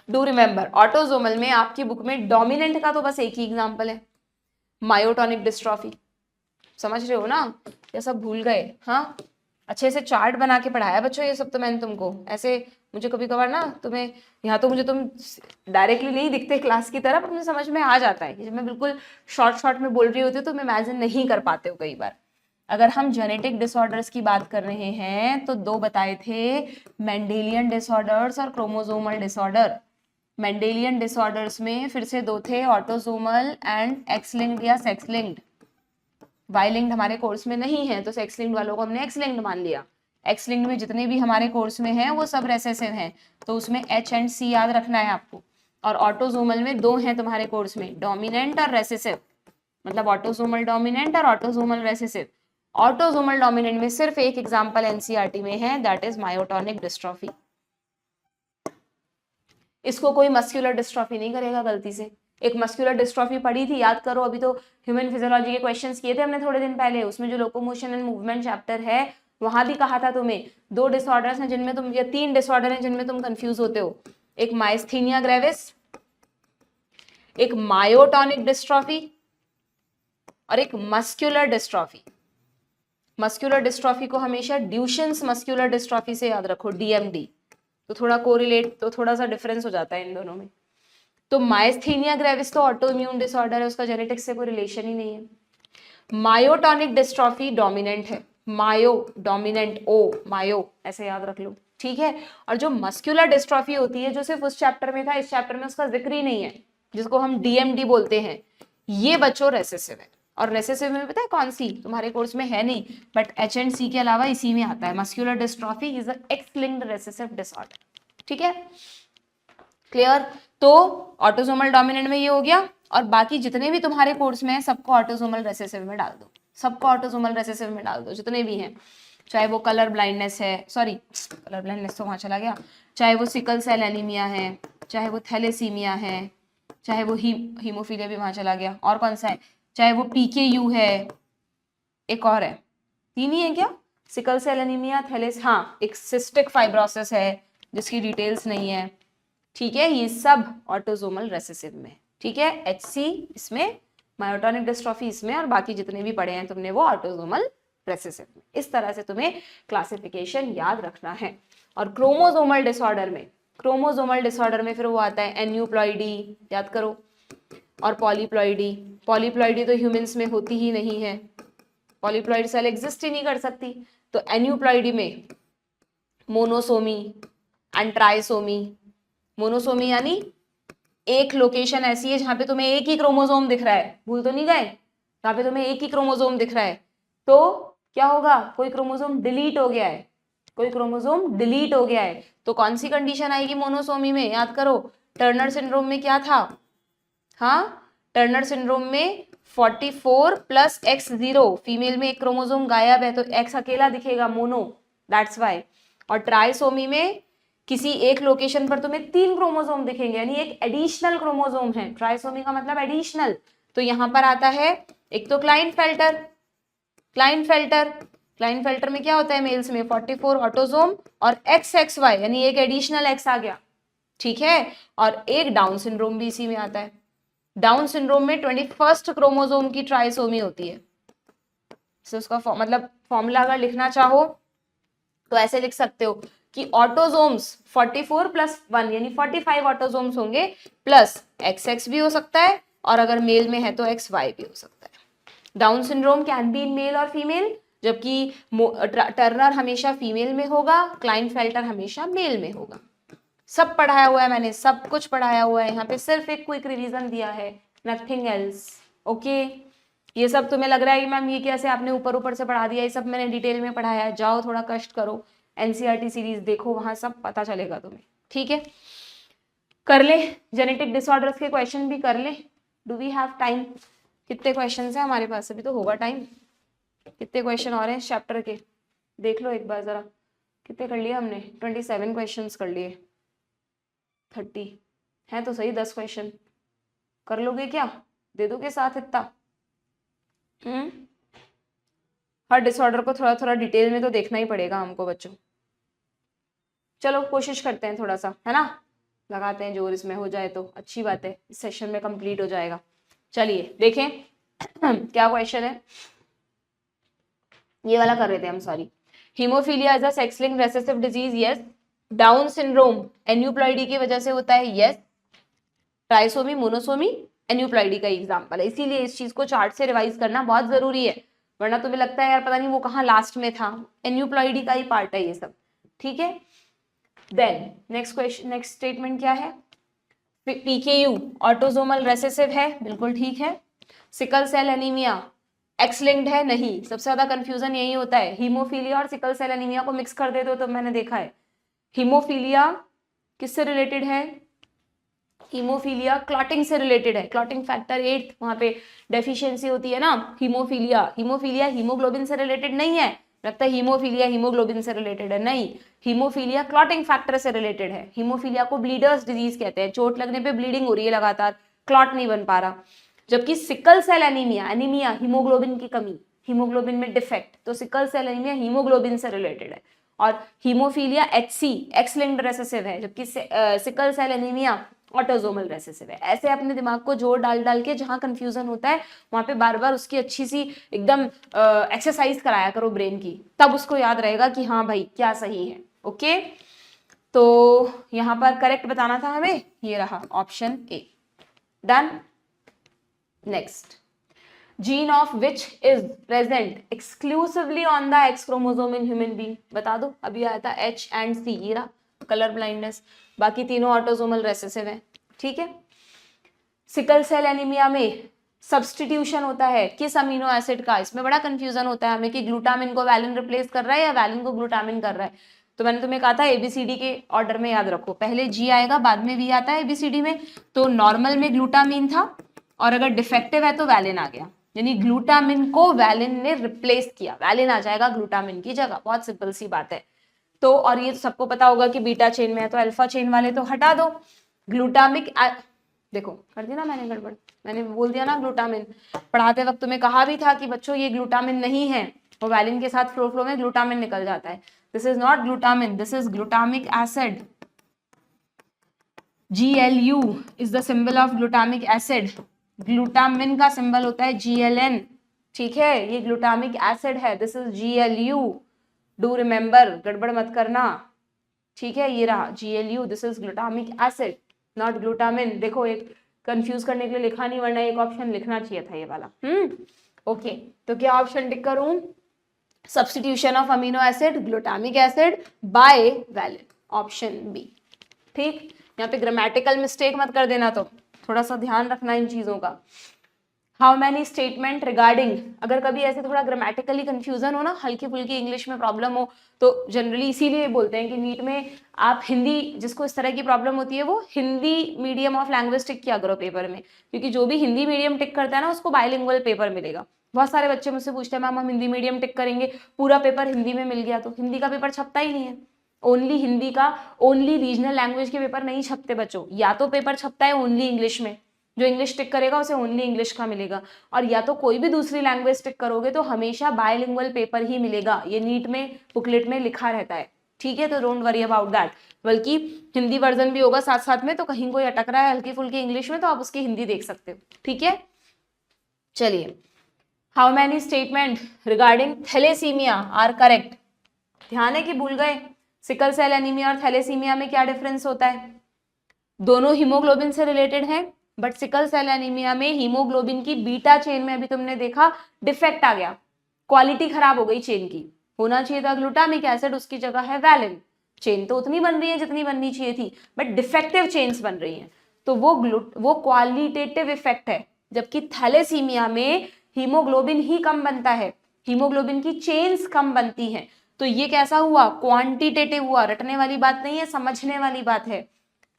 डू रिमेंबर, ऑटोसोमल में आपकी बुक में डोमिनेंट का तो बस एक ही एग्जांपल है, मायोटोनिक डिस्ट्रॉफी, समझ रहे हो ना, ये सब भूल गए, हाँ अच्छे से चार्ट बना के पढ़ाया बच्चों ये सब, तो मैंने तुमको ऐसे, मुझे कभी कभार ना तुम्हें यहाँ तो मुझे तुम डायरेक्टली नहीं दिखते क्लास की तरफ, मुझे समझ में आ जाता है कि जब मैं बिल्कुल शॉर्ट शॉर्ट में बोल रही होती हूँ तो मैं इमेजिन नहीं कर पाते हो कई बार। अगर हम जेनेटिक डिसऑर्डर्स की बात कर रहे हैं तो दो बताए थे, मेंडेलियन डिसऑर्डर्स और क्रोमोसोमल डिसऑर्डर। मेंडेलियन डिसऑर्डर्स में फिर से दो थे, ऑटोसोमल एंड एक्स लिंक्ड या सेक्स लिंक्ड। वाई लिंक्ड हमारे कोर्स में नहीं है तो सेक्स लिंक्ड वालों को हमने एक्स लिंक्ड मान लिया। एक्स लिंक्ड में जितने भी हमारे कोर्स में हैं वो सब रेसेसिव हैं, तो उसमें H एंड C याद रखना है आपको। और ऑटोसोमल में दो हैं तुम्हारे कोर्स में, डोमिनेंट और रेसेसिव, मतलब ऑटोसोमल डोमिनेंट और ऑटोसोमल रेसेसिव। ऑटोसोमल डोमिनेंट में सिर्फ एक एग्जांपल एनसीईआरटी में है, दैट इज मायोटोनिक डिस्ट्रॉफी। इसको कोई मस्कुलर डिस्ट्रॉफी नहीं करेगा गलती से। एक मस्कुलर डिस्ट्रॉफी पढ़ी थी, याद करो, अभी तो ह्यूमन फिजियोलॉजी के क्वेश्चंस किए थे हमने थोड़े दिन पहले, उसमें जो लोकोमोशन एंड मूवमेंट चैप्टर है वहां भी कहा था तुम्हें दो डिसऑर्डर्स हैं जिनमें तुम, या तीन डिसऑर्डर हैं जिनमें तुम कंफ्यूज होते हो, एक माइस्थीनिया ग्रेविस, एक मायोटोनिक डिस्ट्रॉफी और एक मस्कुलर डिस्ट्रॉफी। मस्कुलर डिस्ट्रॉफी को हमेशा ड्यूशेंस मस्कुलर डिस्ट्रॉफी से याद रखो, DMD। तो थोड़ा कोरिलेट, तो थोड़ा सा डिफरेंस हो जाता है इन दोनों में। तो माइस्थीनिया ग्रेविस तो ऑटो इम्यून डिसऑर्डर है, उसका जेनेटिक्स से कोई रिलेशन ही नहीं है। मायोटॉनिक डिस्ट्रॉफी डोमिनेंट है, मायो डोमिनेंट, ओ मायो ऐसे याद रख लो, ठीक है। और जो मस्कुलर डिस्ट्रॉफी होती है, जो सिर्फ उस चैप्टर में था, इस चैप्टर में उसका जिक्र ही नहीं है, जिसको हम डीएमडी बोलते हैं, ये बच्चों रेसेसिव है। और रेसेसिव में पता है कौन सी, तुम्हारे कोर्स में है नहीं, बट एच एंड सी के अलावा इसी में आता है। Muscular dystrophy is a x linked recessive disorder, ठीक है, क्लियर। तो ऑटोसोमल डोमिनेंट में ये हो गया, और बाकी जितने भी तुम्हारे कोर्स में है सबको ऑटोसोमल रेसेसिव में डाल दो, सबको ऑटोसोमल रेसेसिव में डाल दो, जितने भी हैं, चाहे वो कलर ब्लाइंडनेस है, सॉरी कलर ब्लाइंडनेस तो वहां चला गया, चाहे वो सिकल सेल एनीमिया है, चाहे वो थैलेसीमिया है, चाहे वो हीमोफीलिया भी वहां चला गया, और कौन सा है, चाहे वो पीकेयू है, एक और है, तीन ही है क्या, सिकल सेल एनीमिया, थैलेस, हाँ एक सिस्टिक फाइब्रोसिस है जिसकी डिटेल्स नहीं है, ठीक है, ये सब ऑटोसोमल रेसेसिव में, ठीक है। एचसी इसमें, मायोटॉनिक डिस्ट्रॉफी इसमें, और बाकी जितने भी पढ़े हैं तुमने वो ऑटोसोमल रेसेसिव में। इस तरह से तुम्हें क्लासिफिकेशन याद रखना है। और क्रोमोसोमल डिसऑर्डर में, क्रोमोसोमल डिसऑर्डर में फिर वो आता है एन्यूप्लॉइडी, याद करो, और पॉलीप्लॉइडी। पॉलीप्लॉइडी तो ह्यूमंस में होती ही नहीं है, पॉलीप्लॉइड सेल एग्जिस्ट ही नहीं कर सकती। तो एन्यूप्लॉइडी में मोनोसोमी एंड ट्राइसोमी, मोनोसोमी यानी एक लोकेशन ऐसी है जहां पे तुम्हें एक ही क्रोमोसोम दिख रहा है, भूल तो नहीं गए, जहां पे तुम्हें एक ही क्रोमोसोम दिख रहा है, तो क्या होगा, कोई क्रोमोसोम डिलीट हो गया है, कोई क्रोमोसोम डिलीट हो गया है, तो कौन सी कंडीशन आएगी मोनोसोमी में, याद करो, टर्नर सिंड्रोम में क्या था, हाँ टर्नर सिंड्रोम में 44 प्लस X0, फीमेल में एक क्रोमोसोम गायब है तो X अकेला दिखेगा, मोनो, दैट्स वाई। और ट्राइसोमी में किसी एक लोकेशन पर तुम्हें 3 क्रोमोसोम दिखेंगे, यानी एक एडिशनल क्रोमोसोम है, ट्राइसोमी का मतलब एडिशनल। तो यहां पर आता है एक तो क्लाइनफेल्टर, क्लाइनफेल्टर, क्लाइनफेल्टर में क्या होता है, मेल्स में 44 ऑटोसोम और XXY यानी एक एडिशनल X आ गया, ठीक है। और एक डाउन सिंड्रोम भी इसी में आता है, डाउन सिंड्रोम में 21st क्रोमोसोम की ट्राइसोमी होती है। तो उसका मतलब फॉर्मूला अगर लिखना चाहो तो ऐसे लिख सकते हो कि ऑटोसोम्स 44 प्लस 1 यानी 45 ऑटोसोम्स होंगे, प्लस XX भी हो सकता है, और अगर मेल में है तो XY भी हो सकता है। Down syndrome can be in male और फीमेल, जबकि टर्नर हमेशा फीमेल में होगा, क्लाइनफेल्टर हमेशा मेल में होगा। सब पढ़ाया हुआ है मैंने, सब कुछ पढ़ाया हुआ है, यहाँ पे सिर्फ एक क्विक रिवीजन दिया है, नथिंग एल्स, ओके। ये सब तुम्हें लग रहा है कि मैम ये कैसे आपने ऊपर ऊपर से पढ़ा दिया, ये सब मैंने डिटेल में पढ़ाया है, जाओ थोड़ा कष्ट करो, एनसीईआरटी सीरीज देखो, वहां सब पता चलेगा तुम्हें, ठीक है। कर ले जेनेटिक डिसऑर्डर्स के क्वेश्चन भी कर ले, डू वी हैव टाइम, कितने क्वेश्चन है हमारे पास, अभी तो होगा टाइम, कितने क्वेश्चन और हैं इस चैप्टर के, देख लो एक बार जरा, कितने कर लिए हमने, 27 क्वेश्चन कर लिए, 30 है तो सही, 10 क्वेश्चन कर लोगे क्या, दे दोगे साथ इतना, हर डिसऑर्डर को थोड़ा थोड़ा डिटेल में तो देखना ही पड़ेगा हमको बच्चों। चलो कोशिश करते हैं थोड़ा सा, है ना, लगाते हैं जोर, इसमें हो जाए तो अच्छी बात है, इस सेशन में कंप्लीट हो जाएगा। चलिए देखें क्या क्वेश्चन है, ये वाला कर रहे थे हम, sorry. Haemophilia is a sex linked recessive disease, yes. Down syndrome aneuploidy की वजह से होता है, यस। ट्राइसोमी, मोनोसोमी, एन्यूप्लॉइडी का एग्जांपल है, इसीलिए इस चीज को चार्ट से रिवाइज करना बहुत जरूरी है, वरना तुम्हें लगता है यार पता नहीं वो कहाँ लास्ट में था, एन्यूप्लॉइडी का ही पार्ट है ये सब, ठीक है। Then next question, next statement क्या है, पीकेयू ऑटोसोमल रेसेसिव है, बिल्कुल ठीक है। Sickle cell anaemia X linked है, नहीं, सबसे ज्यादा कंफ्यूजन यही होता है, हीमोफीलिया और सिकल सेल एनीमिया को मिक्स कर देते हो तो मैंने देखा है। हीमोफीलिया किससे रिलेटेड है, हीमोफीलिया क्लॉटिंग से रिलेटेड है, क्लॉटिंग फैक्टर 8 वहां पे डेफिशिएंसी होती है ना, हीमोफीलिया, हीमोफीलिया हीमोग्लोबिन से रिलेटेड नहीं है, लगता है हीमोफीलिया हीमोग्लोबिन से रिलेटेड है, नहीं, हीमोफीलिया क्लॉटिंग फैक्टर से रिलेटेड है। हीमोफीलिया को ब्लीडर्स डिजीज कहते हैं, चोट लगने पे ब्लीडिंग हो रही है लगातार, क्लॉट नहीं बन पा रहा। जबकि sickle cell anaemia, anaemia haemoglobin की कमी, हीमोग्लोबिन में डिफेक्ट, तो सिकल सेल एनीमिया हीमोग्लोबिन से रिलेटेड है। और haemophilia HC X linked recessive है, जबकि sickle cell anaemia autosomal recessive है। ऐसे अपने दिमाग को जोर डाल डाल के जहां कंफ्यूजन होता है वहां पे बार बार उसकी अच्छी सी एकदम एक्सरसाइज कराया करो ब्रेन की, तब उसको याद रहेगा कि हाँ भाई क्या सही है, ओके। तो यहां पर करेक्ट बताना था हमें, ये रहा option A. Done. Next, gene of which is present exclusively on the x chromosome in human being, बता दो। अभी आया था एच एंड सी, ये रहा कलर ब्लाइंडनेस, बाकी तीनों ऑटोसोमल रेसेसिव है। ठीक है। सिकल सेल एनीमिया में सब्सटीट्यूशन होता है किस अमीनो एसिड का, इसमें बड़ा कंफ्यूजन होता है हमें कि ग्लूटामिन को वैलिन रिप्लेस कर रहा है या वैलिन को ग्लूटामिन कर रहा है। तो मैंने तुम्हें कहा था एबीसीडी के ऑर्डर में याद रखो, पहले जी आएगा बाद में वी आता है एबीसीडी में। तो नॉर्मल में ग्लूटामिन था और अगर डिफेक्टिव है तो वैलिन आ गया, यानी ग्लूटामिन को वैलिन ने रिप्लेस किया, वैलिन आ जाएगा ग्लूटामिन की जगह। बहुत सिंपल सी बात है। तो और ये तो सबको पता होगा कि बीटा चेन में है तो अल्फा चेन वाले तो हटा दो। ग्लूटामिक देखो कर दी ना मैंने गड़बड़, मैंने बोल दिया ना ग्लूटामिन। पढ़ाते वक्त तुम्हें कहा भी था कि बच्चों ये ग्लूटामिन नहीं है, वो वैलिन के साथ फ्लो में ग्लूटामिन निकल जाता है। This is not glutamine, this is glutamic acid. GLU is the symbol of glutamic acid. Glutamine का सिंबल होता है GLN। ठीक है, ये ग्लूटामिक एसिड है, this is GLU। Do remember, गड़बड़ मत करना। ठीक है, ये रहा GLU, this is glutamic acid not glutamine. देखो एक कंफ्यूज करने के लिए लिखा नहीं, वरना एक ऑप्शन लिखना चाहिए था ये वाला। ओके, तो क्या ऑप्शन टिक करूं? Substitution of amino acid glutamic acid by valine, option B. ठीक, यहाँ पे ग्रामेटिकल मिस्टेक मत कर देना, तो थोड़ा सा ध्यान रखना इन चीजों का। हाउ मैनी स्टेटमेंट रिगार्डिंग, अगर कभी ऐसे थोड़ा ग्रामेटिकली कंफ्यूजन हो ना, हल्की फुल्की इंग्लिश में प्रॉब्लम हो, तो जनरली इसीलिए बोलते हैं कि नीट में आप हिंदी, जिसको इस तरह की प्रॉब्लम होती है वो हिंदी मीडियम ऑफ लैंग्वेज टिक किया करो पेपर में, क्योंकि जो भी हिंदी मीडियम टिक करता है ना उसको बाइलिंगुअल पेपर मिलेगा। बहुत सारे बच्चे मुझसे पूछते हैं मैम हम हिंदी मीडियम टिक करेंगे, पूरा पेपर हिंदी में मिल गया, तो हिंदी का पेपर छपता ही नहीं है। ओनली हिंदी का, ओनली रीजनल लैंग्वेज के पेपर नहीं छपते बच्चों, या तो पेपर छपता है ओनली इंग्लिश में, जो इंग्लिश टिक करेगा उसे ओनली इंग्लिश का मिलेगा, और या तो कोई भी दूसरी लैंग्वेज टिक करोगे तो हमेशा बायलिंगुअल पेपर ही मिलेगा। ये नीट में बुकलेट में लिखा रहता है। ठीक है, तो डोंट वरी अबाउट दैट। बल्कि हिंदी वर्जन भी होगा साथ साथ में, तो कहीं कोई अटक रहा है हल्की फुल्की इंग्लिश में तो आप उसकी हिंदी देख सकते हो। ठीक है, चलिए। How many statement regarding thalassaemia are correct? ध्यान है कि भूल गए? सिकल सेल एनीमिया और थैलेसीमिया में क्या डिफरेंस होता है? दोनों हीमोग्लोबिन से रिलेटेड है, बट सिकल सेल एनीमिया में हीमोग्लोबिन की बीटा चेन में अभी तुमने देखा डिफेक्ट आ गया, क्वालिटी खराब हो गई चेन की। होना चाहिए था ग्लूटामिक एसिड, उसकी जगह है वैलिन। चेन तो उतनी बन रही है जितनी बननी चाहिए थी, बट डिफेक्टिव चेन्स बन रही हैं, तो वो क्वालिटेटिव इफेक्ट है। जबकि थैलेसीमिया में हीमोग्लोबिन ही कम बनता है, हीमोग्लोबिन की चेन्स कम बनती हैं। तो ये कैसा हुआ? क्वांटिटेटिव हुआ। रटने वाली बात नहीं है, समझने वाली बात है।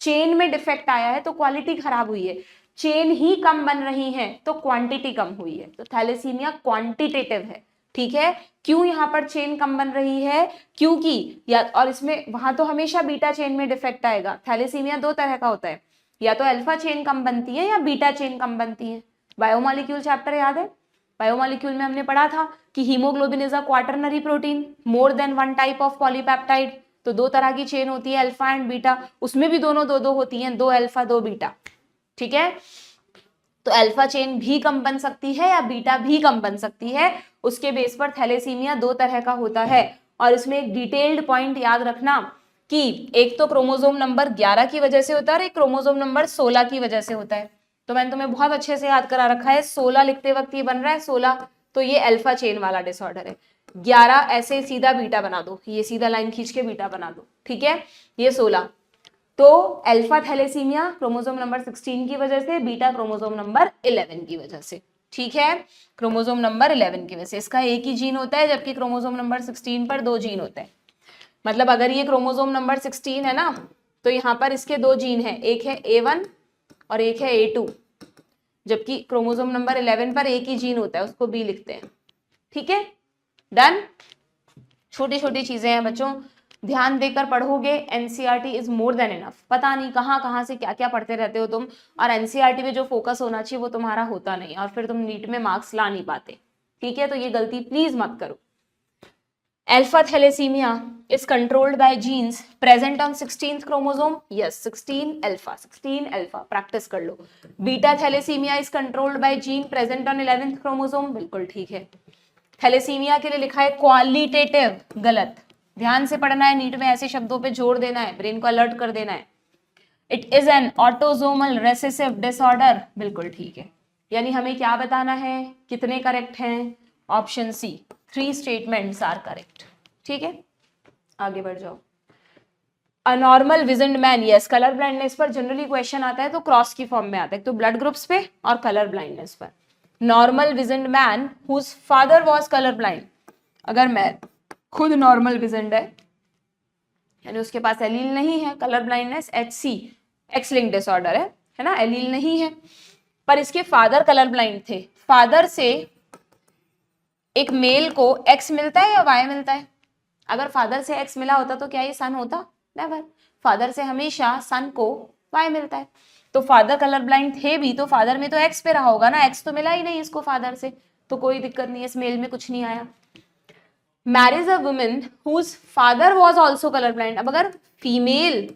चेन में डिफेक्ट आया है तो क्वालिटी खराब हुई है, चेन ही कम बन रही है तो क्वांटिटी कम हुई है। तो थैलेसीमिया क्वांटिटेटिव है। ठीक है, क्यों यहाँ पर चेन कम बन रही है? क्योंकि या, और इसमें वहां तो हमेशा बीटा चेन में डिफेक्ट आएगा। थैलेसीमिया दो तरह का होता है, या तो अल्फा चेन कम बनती है या बीटा चेन कम बनती है। बायोमोलिक्यूल चैप्टर याद है? बायोमोलिक्यूल में हमने पढ़ा था कि haemoglobin is a quaternary protein, more than one type of polypeptide. तो दो तरह की चेन होती है, अल्फा एंड बीटा, उसमें भी दोनों दो दो होती हैं, दो अल्फा दो बीटा। ठीक है, तो अल्फा चेन भी कम बन सकती है या बीटा भी कम बन सकती है। उसके बेस पर थैलेसीमिया दो तरह का होता है। और इसमें एक डिटेल्ड पॉइंट याद रखना कि एक तो क्रोमोसोम नंबर 11 की वजह से होता है और एक क्रोमोसोम नंबर 16 की वजह से होता है। तो मैंने तुम्हें बहुत अच्छे से याद करा रखा है, 16 लिखते वक्त ये बन रहा है 16, तो ये अल्फा चेन वाला डिसऑर्डर है। 11 ऐसे सीधा बीटा बना दो, ये सीधा लाइन खींच के बीटा बना दो। ठीक है, ये 16, तो अल्फा थैलेसीमिया क्रोमोसोम नंबर 16 की वजह से, बीटा क्रोमोसोम नंबर 11 की वजह से। ठीक है, क्रोमोसोम नंबर 11 की वजह से। इसका एक ही जीन होता है, जबकि क्रोमोसोम नंबर 16 पर दो जीन होते हैं। मतलब अगर ये क्रोमोसोम नंबर 16 है ना, तो यहाँ पर इसके दो जीन है, एक है A1 और एक है A2, जबकि क्रोमोसोम नंबर 11 पर एक ही जीन होता है, उसको B लिखते हैं। ठीक है, डन। छोटी छोटी चीजें हैं बच्चों, ध्यान देकर पढ़ोगे NCERT is more than enough. पता नहीं कहाँ से क्या क्या पढ़ते रहते हो तुम, और एनसीईआरटी में जो फोकस होना चाहिए वो तुम्हारा होता नहीं, और फिर तुम नीट में मार्क्स ला नहीं पाते। ठीक है, तो ये गलती प्लीज मत करो। Alpha thalassaemia is controlled by genes present on 16th chromosome. Yes, 16 alpha practice कर लो। Beta thalassemia is controlled by gene present on 11th chromosome, बिल्कुल ठीक है। थैलेसीमिया के लिए लिखा है क्वालिटेटिव, गलत। ध्यान से पढ़ना है, नीट में ऐसे शब्दों पे जोर देना है, ब्रेन को अलर्ट कर देना है। It is an autosomal recessive disorder, बिल्कुल ठीक है। यानी हमें क्या बताना है, कितने करेक्ट हैं? Option C, 3 statements are correct. ठीक है, आगे बढ़ जाओ। Abnormal visioned man, yes, colour blindness पर जनरली क्वेश्चन आता है तो क्रॉस की फॉर्म में आता है, तो ब्लड ग्रुप्स पे और कलर ब्लाइंडनेस पर। Normal visioned man whose father was colour blind, अगर मैं खुद नॉर्मल विजन्ड है यानी उसके पास एलील नहीं है, colour blindness HC x link disorder है ना, एलील नहीं है, पर इसके फादर कलर ब्लाइंड थे। फादर से एक मेल को एक्स मिलता है या वाई मिलता है? अगर फादर से एक्स मिला होता तो क्या ये सन होता? नेवर। फादर से हमेशा सन को वाई मिलता है। तो फादर कलर ब्लाइंड थे भी तो फादर में तो एक्स पे रहा होगा ना, एक्स तो मिला ही नहीं इसको फादर से, तो कोई दिक्कत नहीं है, इस मेल में कुछ नहीं आया। Marries a woman whose father was also colour blind, अब अगर फीमेल,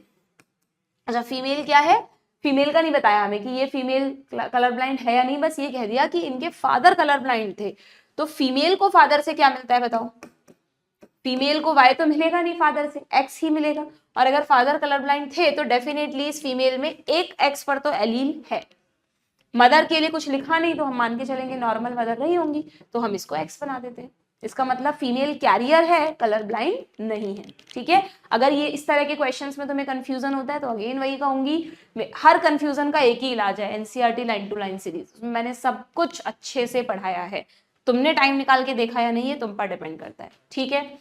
अच्छा फीमेल क्या है, फीमेल का नहीं बताया हमें कि ये फीमेल कलर ब्लाइंड है या नहीं, बस ये कह दिया कि इनके फादर कलर ब्लाइंड थे। तो फीमेल को फादर से क्या मिलता है बताओ? फीमेल को वाई तो मिलेगा नहीं फादर से, एक्स ही मिलेगा, और अगर फादर कलर ब्लाइंड थे तो डेफिनेटली इस फीमेल में एक एक्स पर तो एलील है। मदर के लिए कुछ लिखा नहीं तो हम मान के चलेंगे नॉर्मल मदर नहीं होंगी, तो हम इसको एक्स बना देते हैं। इसका मतलब फीमेल कैरियर है, कलर ब्लाइंड नहीं है। ठीक है, अगर ये इस तरह के क्वेश्चंस में तुम्हें कंफ्यूजन होता है तो अगेन वही कहूंगी, हर कंफ्यूजन का एक ही इलाज है, NCERT line to line series, उसमें मैंने सब कुछ अच्छे से पढ़ाया है। तुमने टाइम निकाल के देखा या नहीं है तुम पर डिपेंड करता है। ठीक है,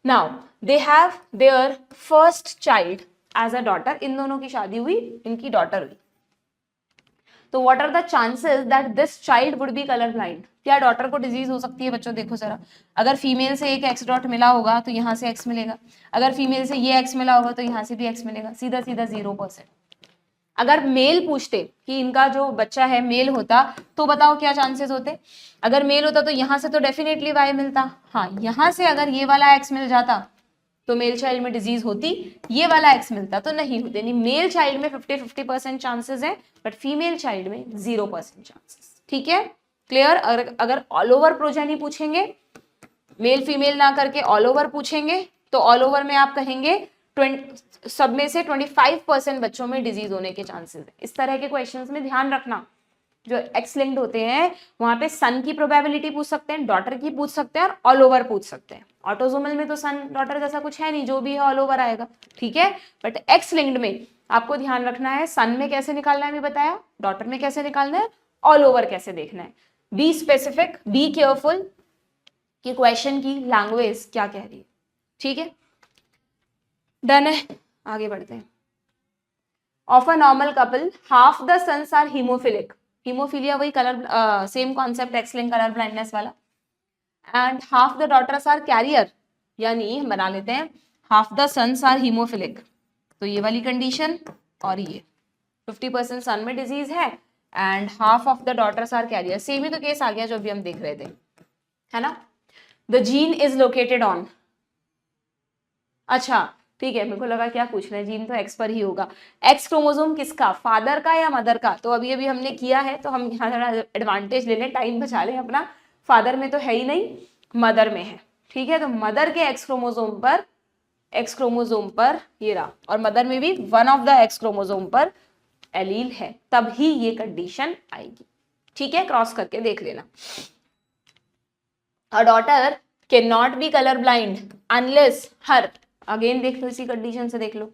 now they have their first child as a daughter, इन दोनों की शादी हुई, इनकी डॉटर हुई, तो what are the chances that this child would be colour blind? क्या डॉटर को डिजीज हो सकती है बच्चों? देखो जरा, अगर फीमेल से एक एक्स डॉट मिला होगा तो यहाँ से एक्स मिलेगा, अगर फीमेल से ये एक्स मिला होगा तो यहाँ से भी एक्स मिलेगा, सीधा सीधा 0%। अगर मेल पूछते कि इनका जो बच्चा है मेल होता तो बताओ क्या चांसेस होते? अगर मेल होता तो यहाँ से तो डेफिनेटली वाई मिलता, हाँ यहाँ से अगर ये वाला एक्स मिल जाता तो मेल चाइल्ड में डिजीज होती, ये वाला एक्स मिलता तो नहीं होते। नहीं, मेल चाइल्ड में 50-50% चांसेस है, बट फीमेल चाइल्ड में 0% चांसेस। ठीक है, क्लियर? अगर ऑल ओवर प्रोजेनी पूछेंगे, मेल फीमेल ना करके ऑल ओवर पूछेंगे, तो ऑल ओवर में आप कहेंगे सब में से 25% बच्चों में डिजीज होने के चांसेस है। इस तरह के क्वेश्चंस में ध्यान रखना, जो एक्स लिंक्ड होते हैं वहां पे सन की प्रोबेबिलिटी पूछ सकते हैं, डॉटर की पूछ सकते हैं और ऑल ओवर पूछ सकते हैं। ऑटोसोमल में तो सन डॉटर जैसा कुछ है नहीं, जो भी है ऑल ओवर आएगा। ठीक है, बट एक्स लिंक्ड में आपको ध्यान रखना है, सन में कैसे निकालना है मैं बताया, डॉटर में कैसे निकालना है, ऑल ओवर कैसे देखना है। बी स्पेसिफिक, बी केयरफुल कि क्वेश्चन की लैंग्वेज क्या कह रही है। ठीक है, डन है, आगे बढ़ते हैं। Of a normal couple half the sons are haemophilic, haemophilia वही colour same concept X link colour blindness वाला, and half the daughters are carrier, यानी हम बना लेते हैं half the sons are haemophilic, तो ये वाली कंडीशन और ये 50% सन में डिजीज है and half of the daughters are carrier, same ही तो केस आ गया जो अभी हम देख रहे थे, है ना। The gene is located on, अच्छा ठीक है, मेरे को लगा क्या पूछ रहे हैं, जीन तो एक्स पर ही होगा। एक्स क्रोमोसोम किसका, फादर का या मदर का? तो अभी अभी हमने किया है तो हम यहाँ थोड़ा एडवांटेज ले लें, टाइम बचा लें अपना। फादर में तो है ही नहीं, मदर में है। ठीक है, तो मदर के एक्स क्रोमोसोम पर ये रहा, और मदर में भी one of the x chromosome पर एलील है, तब ही ये कंडीशन आएगी। ठीक है, क्रॉस करके देख लेना। A daughter can not be colour blind unless her, again देख लो, इसी कंडीशन से देख लो,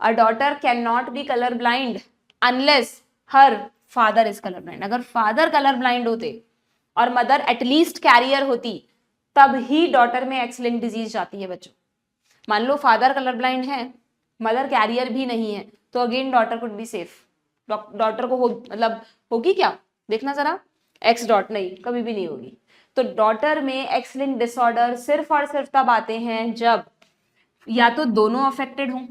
a daughter can not be colour blind unless her father is colour blind, अगर फादर कलर ब्लाइंड होते और मदर एटलीस्ट कैरियर होती तब ही डॉटर में एक्स लिंक डिजीज जाती है बच्चों। मान लो फादर कलर ब्लाइंड है, मदर कैरियर भी नहीं है, तो again daughter could be safe, daughter को मतलब होगी क्या, देखना जरा, एक्स डॉट नहीं, कभी भी नहीं होगी। तो डॉटर में एक्स लिंक डिसऑर्डर सिर्फ और सिर्फ तब आते हैं जब या तो दोनों अफेक्टेड हों,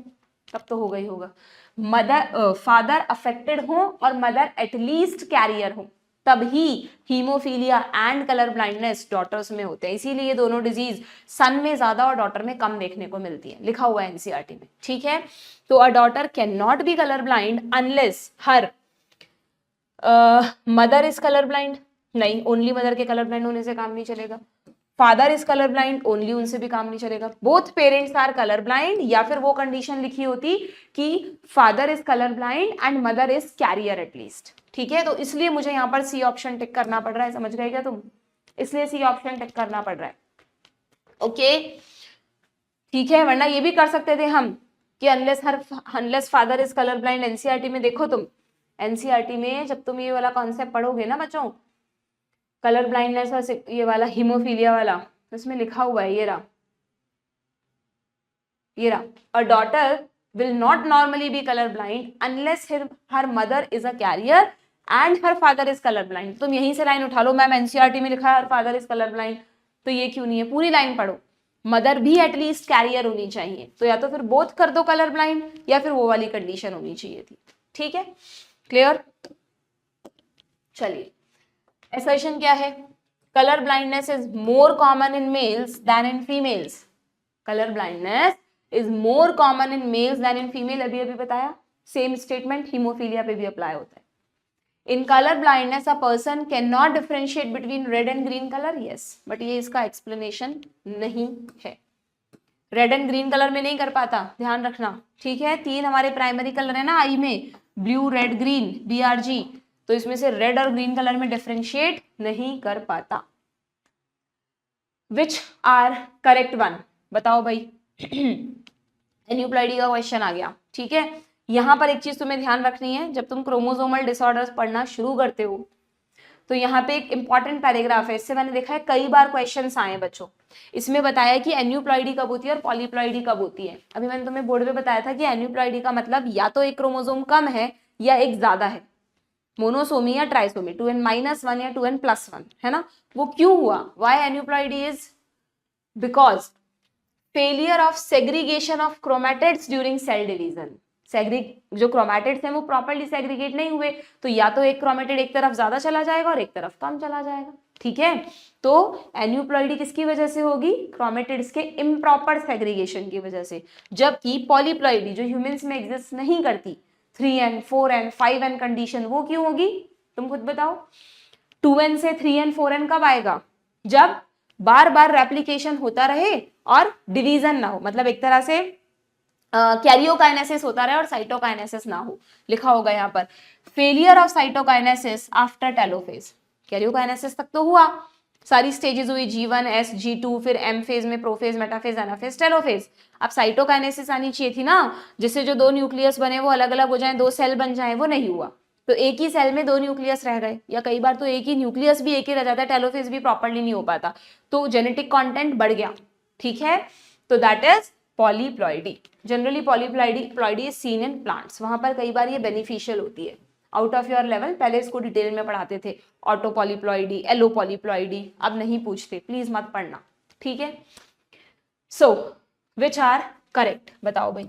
तब तो होगा ही होगा, मदर फादर अफेक्टेड हो और मदर एटलीस्ट कैरियर हो, तभी haemophilia and colour blindness daughters में होते हैं। इसीलिए ये दोनों डिजीज सन में ज्यादा और डॉटर में कम देखने को मिलती है, लिखा हुआ है एनसीईआरटी में। ठीक है, तो a daughter can not be colour blind unless her mother is colour blind, नहीं, ओनली मदर के कलर ब्लाइंड होने से काम नहीं चलेगा। Father is colour blind, only उनसे भी काम नहीं चलेगा। Both parents are colour blind, या फिर वो कंडीशन लिखी होती कि father is colour blind and mother is carrier at least. ठीक है, तो इसलिए मुझे यहाँ पर सी ऑप्शन टिक करना पड़ रहा है, समझ गए क्या तुम? इसलिए सी ऑप्शन टिक करना पड़ रहा है। ओके ठीक है, वरना ये भी कर सकते थे हम कि unless father is colour blind. NCERT में देखो तुम, एनसीईआरटी में जब तुम ये वाला कॉन्सेप्ट पढ़ोगे ना बच्चों, कलर ब्लाइंडनेस और ये वाला हीमोफीलिया वाला, उसमें लिखा हुआ है, ये रहा, a daughter will not normally be colour blind unless her mother is a carrier and her father is colour blind. तुम यहीं से लाइन उठा लो, मैम एनसीईआरटी में लिखा है हर फादर इज कलर ब्लाइंड, तो ये क्यों नहीं है? पूरी लाइन पढ़ो, मदर भी एटलीस्ट कैरियर होनी चाहिए, तो या तो फिर बोथ कर दो कलर ब्लाइंड, या फिर वो वाली कंडीशन होनी चाहिए थी। ठीक है, क्लियर? चलिए, assertion क्या है? Colour blindness is more common in males than in females. Colour blindness is more common in males than in female, अभी अभी बताया। सेम स्टेटमेंट हीमोफीलिया पे भी अप्लाई होता है। In colour blindness a person can not differentiate between red and green colour, yes, but ये इसका explanation नहीं है। रेड एंड ग्रीन कलर में नहीं कर पाता, ध्यान रखना। ठीक है, 3 हमारे प्राइमरी कलर है ना आई में, ब्लू रेड ग्रीन BRG, तो इसमें से रेड और ग्रीन कलर में डिफरेंशिएट नहीं कर पाता। विच आर करेक्ट वन, बताओ भाई। एन्यूप्लॉइडी का क्वेश्चन आ गया। ठीक है, यहाँ पर एक चीज तुम्हें ध्यान रखनी है, जब तुम क्रोमोसोमल डिसऑर्डर्स पढ़ना शुरू करते हो तो यहाँ पे एक इंपॉर्टेंट पैराग्राफ है, इससे मैंने देखा है कई बार क्वेश्चंस आए बच्चों। इसमें बताया कि एन्यूप्लॉइडी कब होती है और पॉलीप्लॉइडी कब होती है। अभी मैंने तुम्हें बोर्ड पे बताया था कि एन्यूप्लॉइडी का मतलब या तो एक क्रोमोसोम कम है या एक ज्यादा है, मोनोसोमी या ट्राइसोमी, 2n-1 या 2n+1, है ना। वो क्यों हुआ? Why aneuploidy is because failure of segregation of chromatids during cell division. जो क्रोमैटिड्स हैं वो प्रॉपर्ली सेग्रीगेट नहीं हुए, तो या तो एक क्रोमैटिड एक तरफ ज्यादा चला जाएगा और एक तरफ कम चला जाएगा। ठीक है, तो एन्यूप्लॉइडी किसकी वजह से होगी? क्रोमैटिड्स के इम्प्रॉपर सेग्रीगेशन की वजह से। जबकि पॉलीप्लॉइडी जो ह्यूमंस में एग्जिस्ट नहीं करती, 3n 4n 5n कंडीशन, वो क्यों होगी? तुम खुद बताओ। 2n से 3n 4n कब आएगा? जब बार बार रेप्लिकेशन होता रहे और डिवीजन ना हो, मतलब एक तरह से कैरियोकाइनेसिस होता रहे और साइटोकाइनेसिस ना हो। लिखा होगा यहाँ पर failure of cytokinesis after telophase. Karyokinesis तक तो हुआ, सारी स्टेजेस हुई, G1 S G2, फिर M फेज में प्रोफेज, मेटाफेज, एनाफेज, टेलोफेज। अब साइटोकाइनेसिस आनी चाहिए थी ना, जिससे जो 2 न्यूक्लियस बने वो अलग अलग हो जाएं, 2 सेल बन जाएं, वो नहीं हुआ। तो एक ही सेल में 2 न्यूक्लियस रह गए, या कई बार तो एक ही न्यूक्लियस भी एक ही रह जाता है, टेलोफेज भी प्रॉपर्ली नहीं हो पाता, तो जेनेटिक कॉन्टेंट बढ़ गया। ठीक है, तो that is polyploidy. Generally polyploidy is seen in plants, वहां पर कई बार ये बेनिफिशियल होती है। आउट ऑफ योर लेवल, पहले इसको डिटेल में पढ़ाते थे, ऑटो पॉलीप्लॉइडी, एलो पॉलीप्लॉइडी, अब नहीं पूछते, प्लीज मत पढ़ना। ठीक है, सो विच आर करेक्ट, बताओ भाई।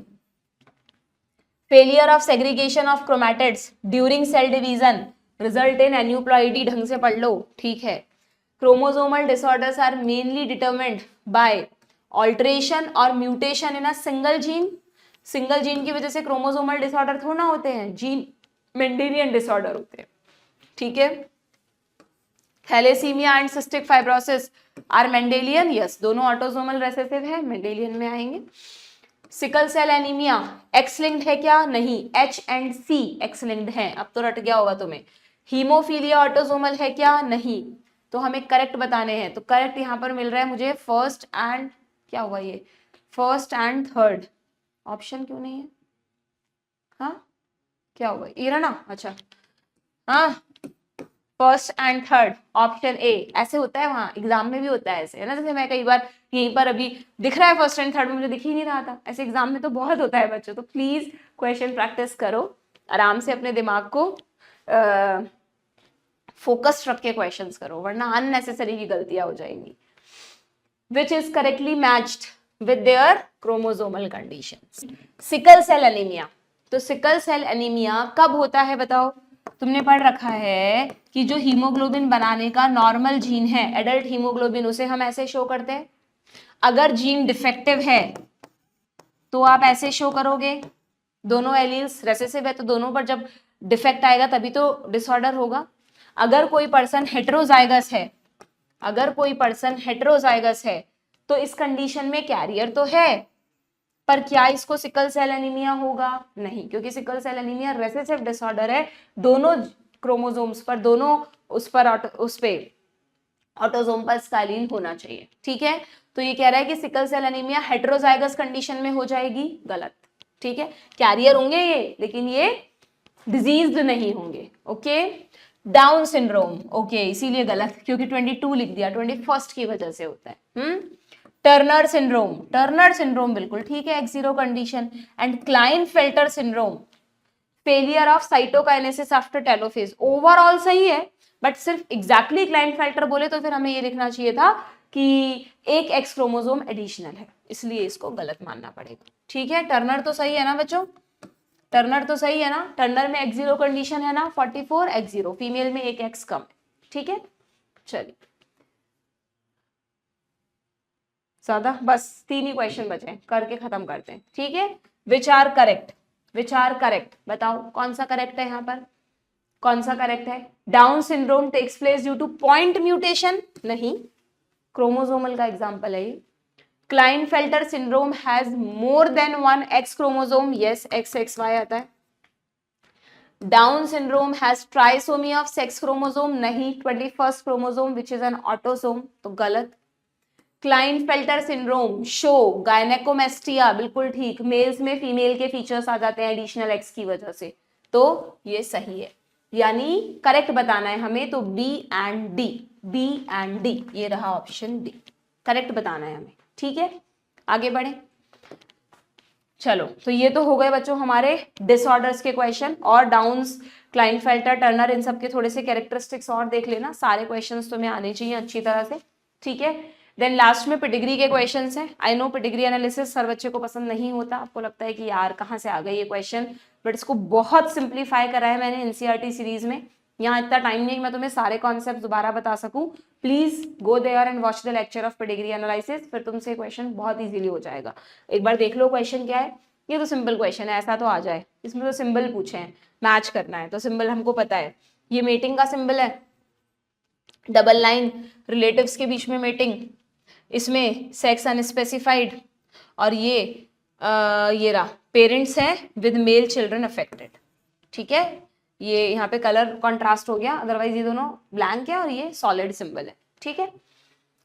Failure of segregation of chromatids during cell division result in aneuploidy, ढंग से पढ़ लो। ठीक है, chromosomal disorders are mainly determined by alteration और mutation in a single gene. Single gene की वजह से क्रोमोसोमल डिसऑर्डर थोड़ा ना होते हैं, जीन मेंडेलियन डिसऑर्डर होते हैं। ठीक है, thalassaemia and cystic fibrosis are Mendelian, yes, दोनों ऑटोसोमल रिसेसिव है, मेंडेलियन में आएंगे। Sickle cell anaemia X linked है क्या? नहीं, H and C X linked है, अब तो रट गया होगा तुम्हें। हीमोफीलिया ऑटोसोमल है क्या? नहीं, तो हमें करेक्ट बताने हैं, तो करेक्ट यहाँ पर मिल रहा है मुझे फर्स्ट एंड, क्या हुआ ये, फर्स्ट एंड थर्ड। ऑप्शन क्यों नहीं है? हाँ, क्या हुआ ये रहा ना, अच्छा हाँ, first and third, option A. ऐसे होता है, वहां एग्जाम में भी होता है ऐसे, है ना। जैसे मैं कई बार यहीं पर अभी दिख रहा है फर्स्ट एंड थर्ड में, मुझे दिख ही नहीं रहा था, ऐसे एग्जाम में तो बहुत होता है बच्चों। तो प्लीज क्वेश्चन प्रैक्टिस करो, आराम से अपने दिमाग को फोकस्ड रख के क्वेश्चंस करो, वरना अननेसेसरी की गलतियां हो जाएंगी। Which is correctly matched with their chromosomal conditions. Sickle cell anaemia, तो सिकल सेल एनीमिया कब होता है बताओ? तुमने पढ़ रखा है कि जो हीमोग्लोबिन बनाने का नॉर्मल जीन है, एडल्ट हीमोग्लोबिन, उसे हम ऐसे शो करते हैं। अगर जीन डिफेक्टिव है तो आप ऐसे शो करोगे, दोनों एलील्स रेसेसिव है तो दोनों पर जब डिफेक्ट आएगा तभी तो डिसऑर्डर होगा। अगर कोई पर्सन हेटेरोजाइगस है, अगर कोई पर्सन हेटेरोजाइगस है तो इस कंडीशन में कैरियर तो है, पर क्या इसको सिकल सेल एनीमिया होगा? नहीं, क्योंकि sickle cell anaemia recessive disorder है, दोनों क्रोमोसोम्स पर, दोनों उस पे ऑटोसोम पर स्काइलीन होना चाहिए। ठीक है, तो ये कह रहा है कि sickle cell anaemia heterozygous condition में हो जाएगी, गलत। ठीक है, कैरियर होंगे ये, लेकिन ये डिजीज्ड नहीं होंगे। ओके, डाउन सिंड्रोम, ओके इसीलिए गलत, क्योंकि 22 लिख दिया, 21st की वजह से होता है। टर्नर सिंड्रोम, टर्नर सिंड्रोम बिल्कुल ठीक है, X0 condition. And Klinefelter syndrome, failure of cytokinesis after telophase, overall सही है, बट सिर्फ एग्जैक्टली क्लाइनफेल्टर बोले तो फिर हमें ये लिखना चाहिए था कि एक एक्स क्रोमोसोम एडिशनल है, इसलिए इसको गलत मानना पड़ेगा। ठीक है, टर्नर तो सही है ना बच्चों, टर्नर तो सही है ना, टर्नर में X0 कंडीशन है ना, 44 X0, फीमेल में एक X कम है। ठीक है, चलिए ज्यादा, बस 3 ही क्वेश्चन बचे हैं, करके खत्म करते हैं। ठीक है, which are correct, which are correct, बताओ कौन सा करेक्ट है यहाँ पर, कौन सा करेक्ट है? Down syndrome takes place due to point mutation, नहीं, क्रोमोसोमल का एग्जांपल है ये। Klinefelter syndrome has more than 1 X chromosome, yes XXY आता है। Down syndrome has trisomy of sex chromosome, नहीं, 21st chromosome which is an autosome, तो गलत। Klinefelter syndrome show gynaecomastia, बिल्कुल ठीक, मेल्स में फीमेल के फीचर्स आ जाते हैं एडिशनल एक्स की वजह से, तो ये सही है, यानी करेक्ट बताना है हमें, तो B and D, B and D, ये रहा ऑप्शन डी, करेक्ट बताना है हमें। ठीक है, आगे बढ़े, चलो, तो ये तो हो गए बच्चों हमारे डिसऑर्डर्स के क्वेश्चन, और डाउन्स, क्लाइनफेल्टर, टर्नर, इन सब के थोड़े से कैरेक्टरिस्टिक्स और देख लेना, सारे क्वेश्चंस तुम्हें आने चाहिए अच्छी तरह से। ठीक है, देन लास्ट में पेडिग्री के क्वेश्चंस हैं। आई नो पेडिग्री एनालिसिस हर बच्चे को पसंद नहीं होता, आपको लगता है कि यार कहाँ से आ गए ये क्वेश्चन, बट इसको बहुत सिंप्लीफाई करा है मैंने एनसीईआरटी सीरीज में। यहाँ इतना टाइम नहीं मैं तुम्हें सारे कॉन्सेप्ट दोबारा बता सकूं, please go there and watch the lecture of pedigree analysis, फिर तुमसे क्वेश्चन बहुत इजीली हो जाएगा। एक बार देख लो क्वेश्चन क्या है, ये तो सिंपल क्वेश्चन है, ऐसा तो आ जाए, इसमें तो सिंबल पूछे हैं, मैच करना है, तो सिंबल हमको पता है, ये मेटिंग का सिंबल है, डबल लाइन, रिलेटिव्स के बीच में मेटिंग, इसमें सेक्स अनस्पेसिफाइड, और ये रहा पेरेंट्स हैं विद मेल चिल्ड्रन अफेक्टेड। ठीक है, ये यहाँ पे कलर कॉन्ट्रास्ट हो गया, अदरवाइज ये दोनों ब्लैंक है और ये सॉलिड सिंबल है। ठीक है,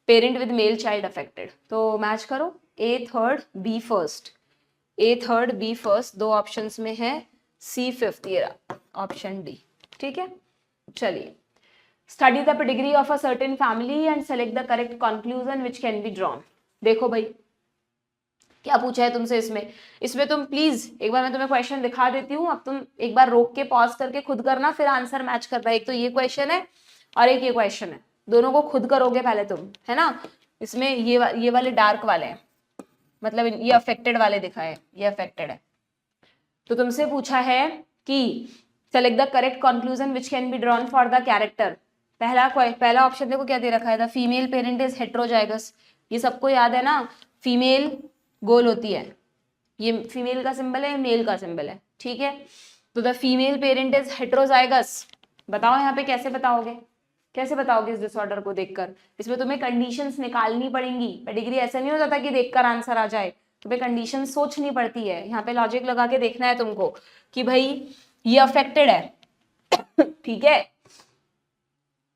parent with male child affected, तो मैच करो, A third B first, A third B first, दो ऑप्शंस में है, C फिफ्थ, ये रहा ऑप्शन डी। ठीक है, चलिए, study the pedigree of a certain family and select the correct conclusion which can be drawn. देखो भाई क्या पूछा है तुमसे इसमें तुम प्लीज एक बार मैं तुम्हें क्वेश्चन दिखा देती हूँ, अब तुम एक बार रोक के पॉज करके खुद करना, फिर आंसर मैच करना। एक तो ये क्वेश्चन है और एक ये क्वेश्चन है, दोनों को खुद करोगे पहले तुम, है ना। इसमें ये वाले डार्क वाले हैं, मतलब ये अफेक्टेड वाले दिखाए, ये अफेक्टेड है। तो तुमसे पूछा है कि select the correct conclusion which can be drawn for the character. पहला ऑप्शन देखो क्या दे रखा है, the female parent is heterozygous, ये सबको याद है ना, फीमेल गोल होती है, ये फीमेल का सिंबल है, मेल का सिंबल है। ठीक है, तो the female parent is heterozygous, बताओ यहाँ पे कैसे बताओगे, कैसे बताओगे इस डिसऑर्डर को देखकर। इसमें तुम्हें कंडीशंस निकालनी पड़ेंगी, पेडिग्री ऐसा नहीं हो जाता कि देखकर आंसर आ जाए, तुम्हें कंडीशन सोचनी पड़ती है, यहाँ पे लॉजिक लगा के देखना है तुमको कि भाई ये अफेक्टेड है ठीक है,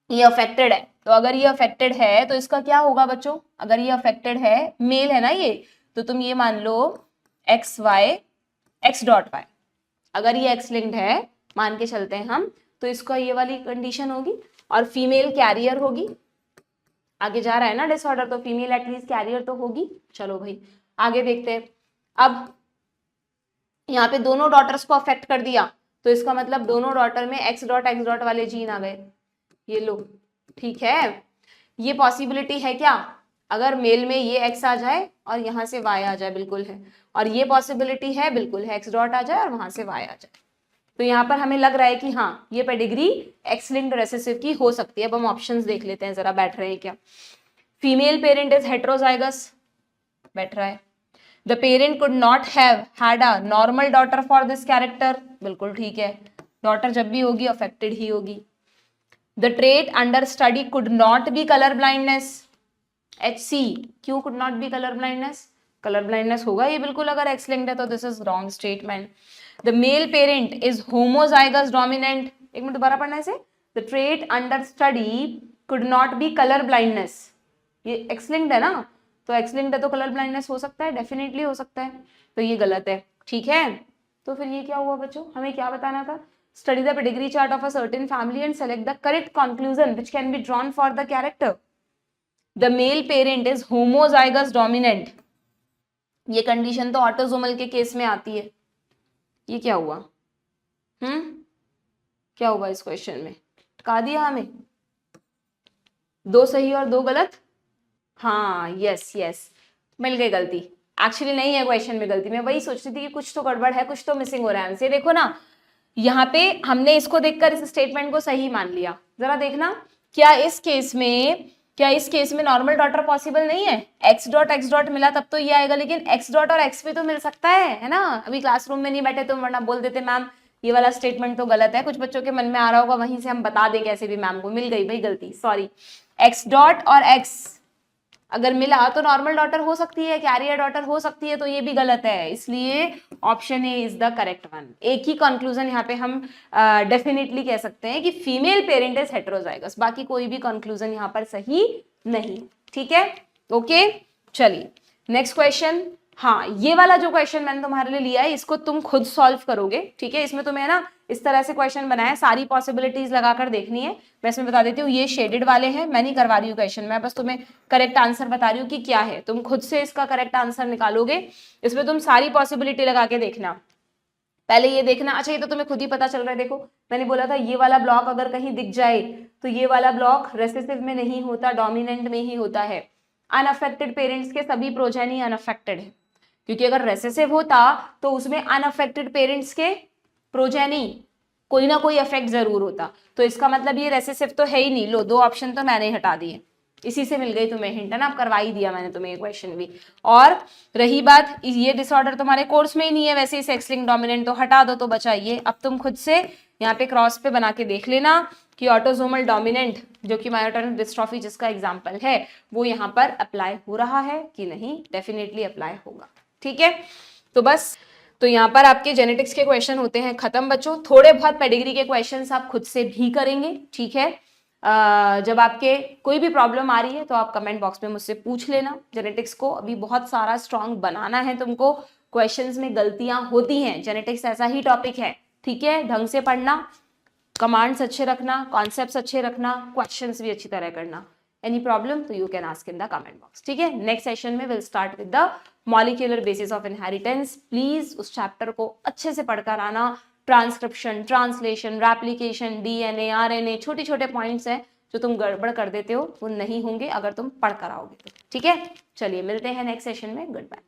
ये अफेक्टेड है, तो अगर ये अफेक्टेड है तो इसका क्या होगा बच्चों, अगर ये अफेक्टेड है, मेल है ना ये, तो तुम ये मान लो एक्स डॉट वाई, अगर ये एक्स लिंक्ड है मान के चलते हैं हम, तो इसका ये वाली कंडीशन होगी, और फीमेल कैरियर होगी, आगे जा रहा है ना डिसऑर्डर, तो फीमेल एटलीस्ट कैरियर तो होगी। चलो भाई आगे देखते हैं, अब यहाँ पे दोनों डॉटर्स को अफेक्ट कर दिया, तो इसका मतलब दोनों डॉटर में एक्स डॉट वाले जीन आ गए, ये लो। ठीक है, ये पॉसिबिलिटी है क्या, अगर मेल में ये एक्स आ जाए और यहाँ से वाई आ जाए, बिल्कुल है, और ये पॉसिबिलिटी है, बिल्कुल है, एक्स डॉट आ जाए और वहां से वाई आ जाए। तो यहाँ पर हमें लग रहा है कि हाँ ये पेडिग्री एक्स लिंक्ड रेसेसिव की हो सकती है। अब हम ऑप्शंस देख लेते हैं जरा, बैठ रहे हैं क्या। फीमेल पेरेंट इज हेट्रोजाइगस, बैठ रहा है। The parent could not have had a normal daughter for this character, बिल्कुल ठीक है, डॉटर जब भी होगी अफेक्टेड ही होगी। The trait under study could not be colour blindness. HC, क्यों could not be colour blindness? Colour blindness होगा ये बिल्कुल अगर एक्स लिंक्ड है तो this is wrong statement. The male parent is homozygous dominant. एक मिनट दोबारा पढ़ना इसे। The trait under study could not be colour blindness. ये एक्स लिंक्ड है ना, तो एक्स लिंक्ड है तो कलर ब्लाइंडनेस हो सकता है, डेफिनेटली हो सकता है, तो ये गलत है। ठीक है, तो फिर ये क्या हुआ बच्चों, हमें क्या बताना था? Study the pedigree chart of a certain family and select the correct conclusion which can be drawn for the character. The male parent is homozygous dominant, ये कंडीशन तो ऑटोसोमल के केस में आती है। ये क्या हुआ? क्या हुआ इस क्वेश्चन में? अटका दिया हमें, 2 सही और 2 गलत। हाँ, यस यस, मिल गई गलती। एक्चुअली नहीं है क्वेश्चन में गलती, मैं वही सोच रही थी कि कुछ तो गड़बड़ है, कुछ तो मिसिंग हो रहा है हमसे। देखो ना, यहाँ पे हमने इसको देखकर इस स्टेटमेंट को सही मान लिया। जरा देखना, क्या इस केस में नॉर्मल डॉटर पॉसिबल नहीं है? एक्स डॉट मिला तब तो ये आएगा, लेकिन एक्स डॉट और एक्स भी तो मिल सकता है ना? अभी क्लासरूम में नहीं बैठे तो वरना बोल देते मैम ये वाला स्टेटमेंट तो गलत है, कुछ बच्चों के मन में आ रहा होगा, वहीं से हम बता दें कैसे भी मैम को। मिल गई भाई गलती, सॉरी। एक्स डॉट और एक्स अगर मिला तो नॉर्मल डॉटर हो सकती है, कैरियर डॉटर हो सकती है, तो ये भी गलत है, इसलिए option A is the correct one. एक ही कंक्लूजन यहाँ पे हम डेफिनेटली कह सकते हैं कि फीमेल पेरेंट इज हेटेरोजाइगस, बाकी कोई भी कंक्लूजन यहाँ पर सही नहीं। ठीक है, ओके, चलिए नेक्स्ट क्वेश्चन। हाँ, ये वाला जो क्वेश्चन मैंने तुम्हारे लिए लिया है इसको तुम खुद सॉल्व करोगे। ठीक है, इसमें तुम्हें ना इस तरह से क्वेश्चन बनाया, सारी पॉसिबिलिटीज लगाकर देखनी है। मैं इसमें बता देती हूँ, ये शेडेड वाले हैं, मैं नहीं करवा रही हूँ क्वेश्चन, मैं बस तुम्हें करेक्ट आंसर बता रही हूँ कि क्या है, तुम खुद से इसका करेक्ट आंसर निकालोगे। इसमें तुम सारी पॉसिबिलिटी लगा के देखना। पहले ये देखना, अच्छा ये तो तुम्हें खुद ही पता चल रहा है। देखो मैंने बोला था ये वाला ब्लॉक अगर कहीं दिख जाए तो ये वाला ब्लॉक रेसेसिव में नहीं होता, डोमिनेंट में ही होता है। अनअफेक्टेड पेरेंट्स के सभी प्रोजेनी अनअफेक्टेड है, क्योंकि अगर रेसेसिव होता तो उसमें अनअफेक्टेड पेरेंट्स के प्रोजेनी कोई ना कोई इफेक्ट जरूर होता, तो इसका मतलब ये रेसेसिव तो है ही नहीं। लो 2 ऑप्शन तो मैंने हटा दिए, इसी से मिल गई तुम्हें हिंट, है ना? अब करवा ही दिया मैंने तुम्हें ये क्वेश्चन भी। और रही बात, ये डिसऑर्डर तुम्हारे कोर्स में ही नहीं है वैसे ही, सेक्स लिंक्ड डोमिनेंट तो हटा दो, तो बचा ये। अब तुम खुद से यहाँ पे क्रॉस पे बना के देख लेना कि ऑटोसोमल डोमिनेंट जो कि मायोटोनिक डिस्ट्रॉफी जिसका एग्जाम्पल है वो यहाँ पर अप्लाई हो रहा है कि नहीं। डेफिनेटली अप्लाई होगा। ठीक है, तो बस, तो यहाँ पर आपके जेनेटिक्स के क्वेश्चन होते हैं खत्म बच्चों। थोड़े बहुत पेडिग्री के क्वेश्चंस आप खुद से भी करेंगे। ठीक है, जब आपके कोई भी प्रॉब्लम आ रही है तो आप कमेंट बॉक्स में मुझसे पूछ लेना। जेनेटिक्स को अभी बहुत सारा स्ट्रांग बनाना है तुमको, क्वेश्चंस में गलतियां होती हैं, जेनेटिक्स ऐसा ही टॉपिक है। ठीक है, ढंग से पढ़ना, कमांड्स अच्छे रखना, कॉन्सेप्ट्स अच्छे रखना, क्वेश्चंस भी अच्छी तरह करना। एनी प्रॉब्लम तो you can ask in the comment box. ठीक है, नेक्स्ट सेशन में will start with the molecular basis of inheritance. Please उस चैप्टर को अच्छे से पढ़कर आना। Transcription, translation, replication, DNA, RNA, छोटे छोटे पॉइंट्स हैं जो तुम गड़बड़ कर देते हो वो नहीं होंगे अगर तुम पढ़ कर आओगे तो। ठीक है, चलिए मिलते हैं नेक्स्ट सेशन में। Good bye.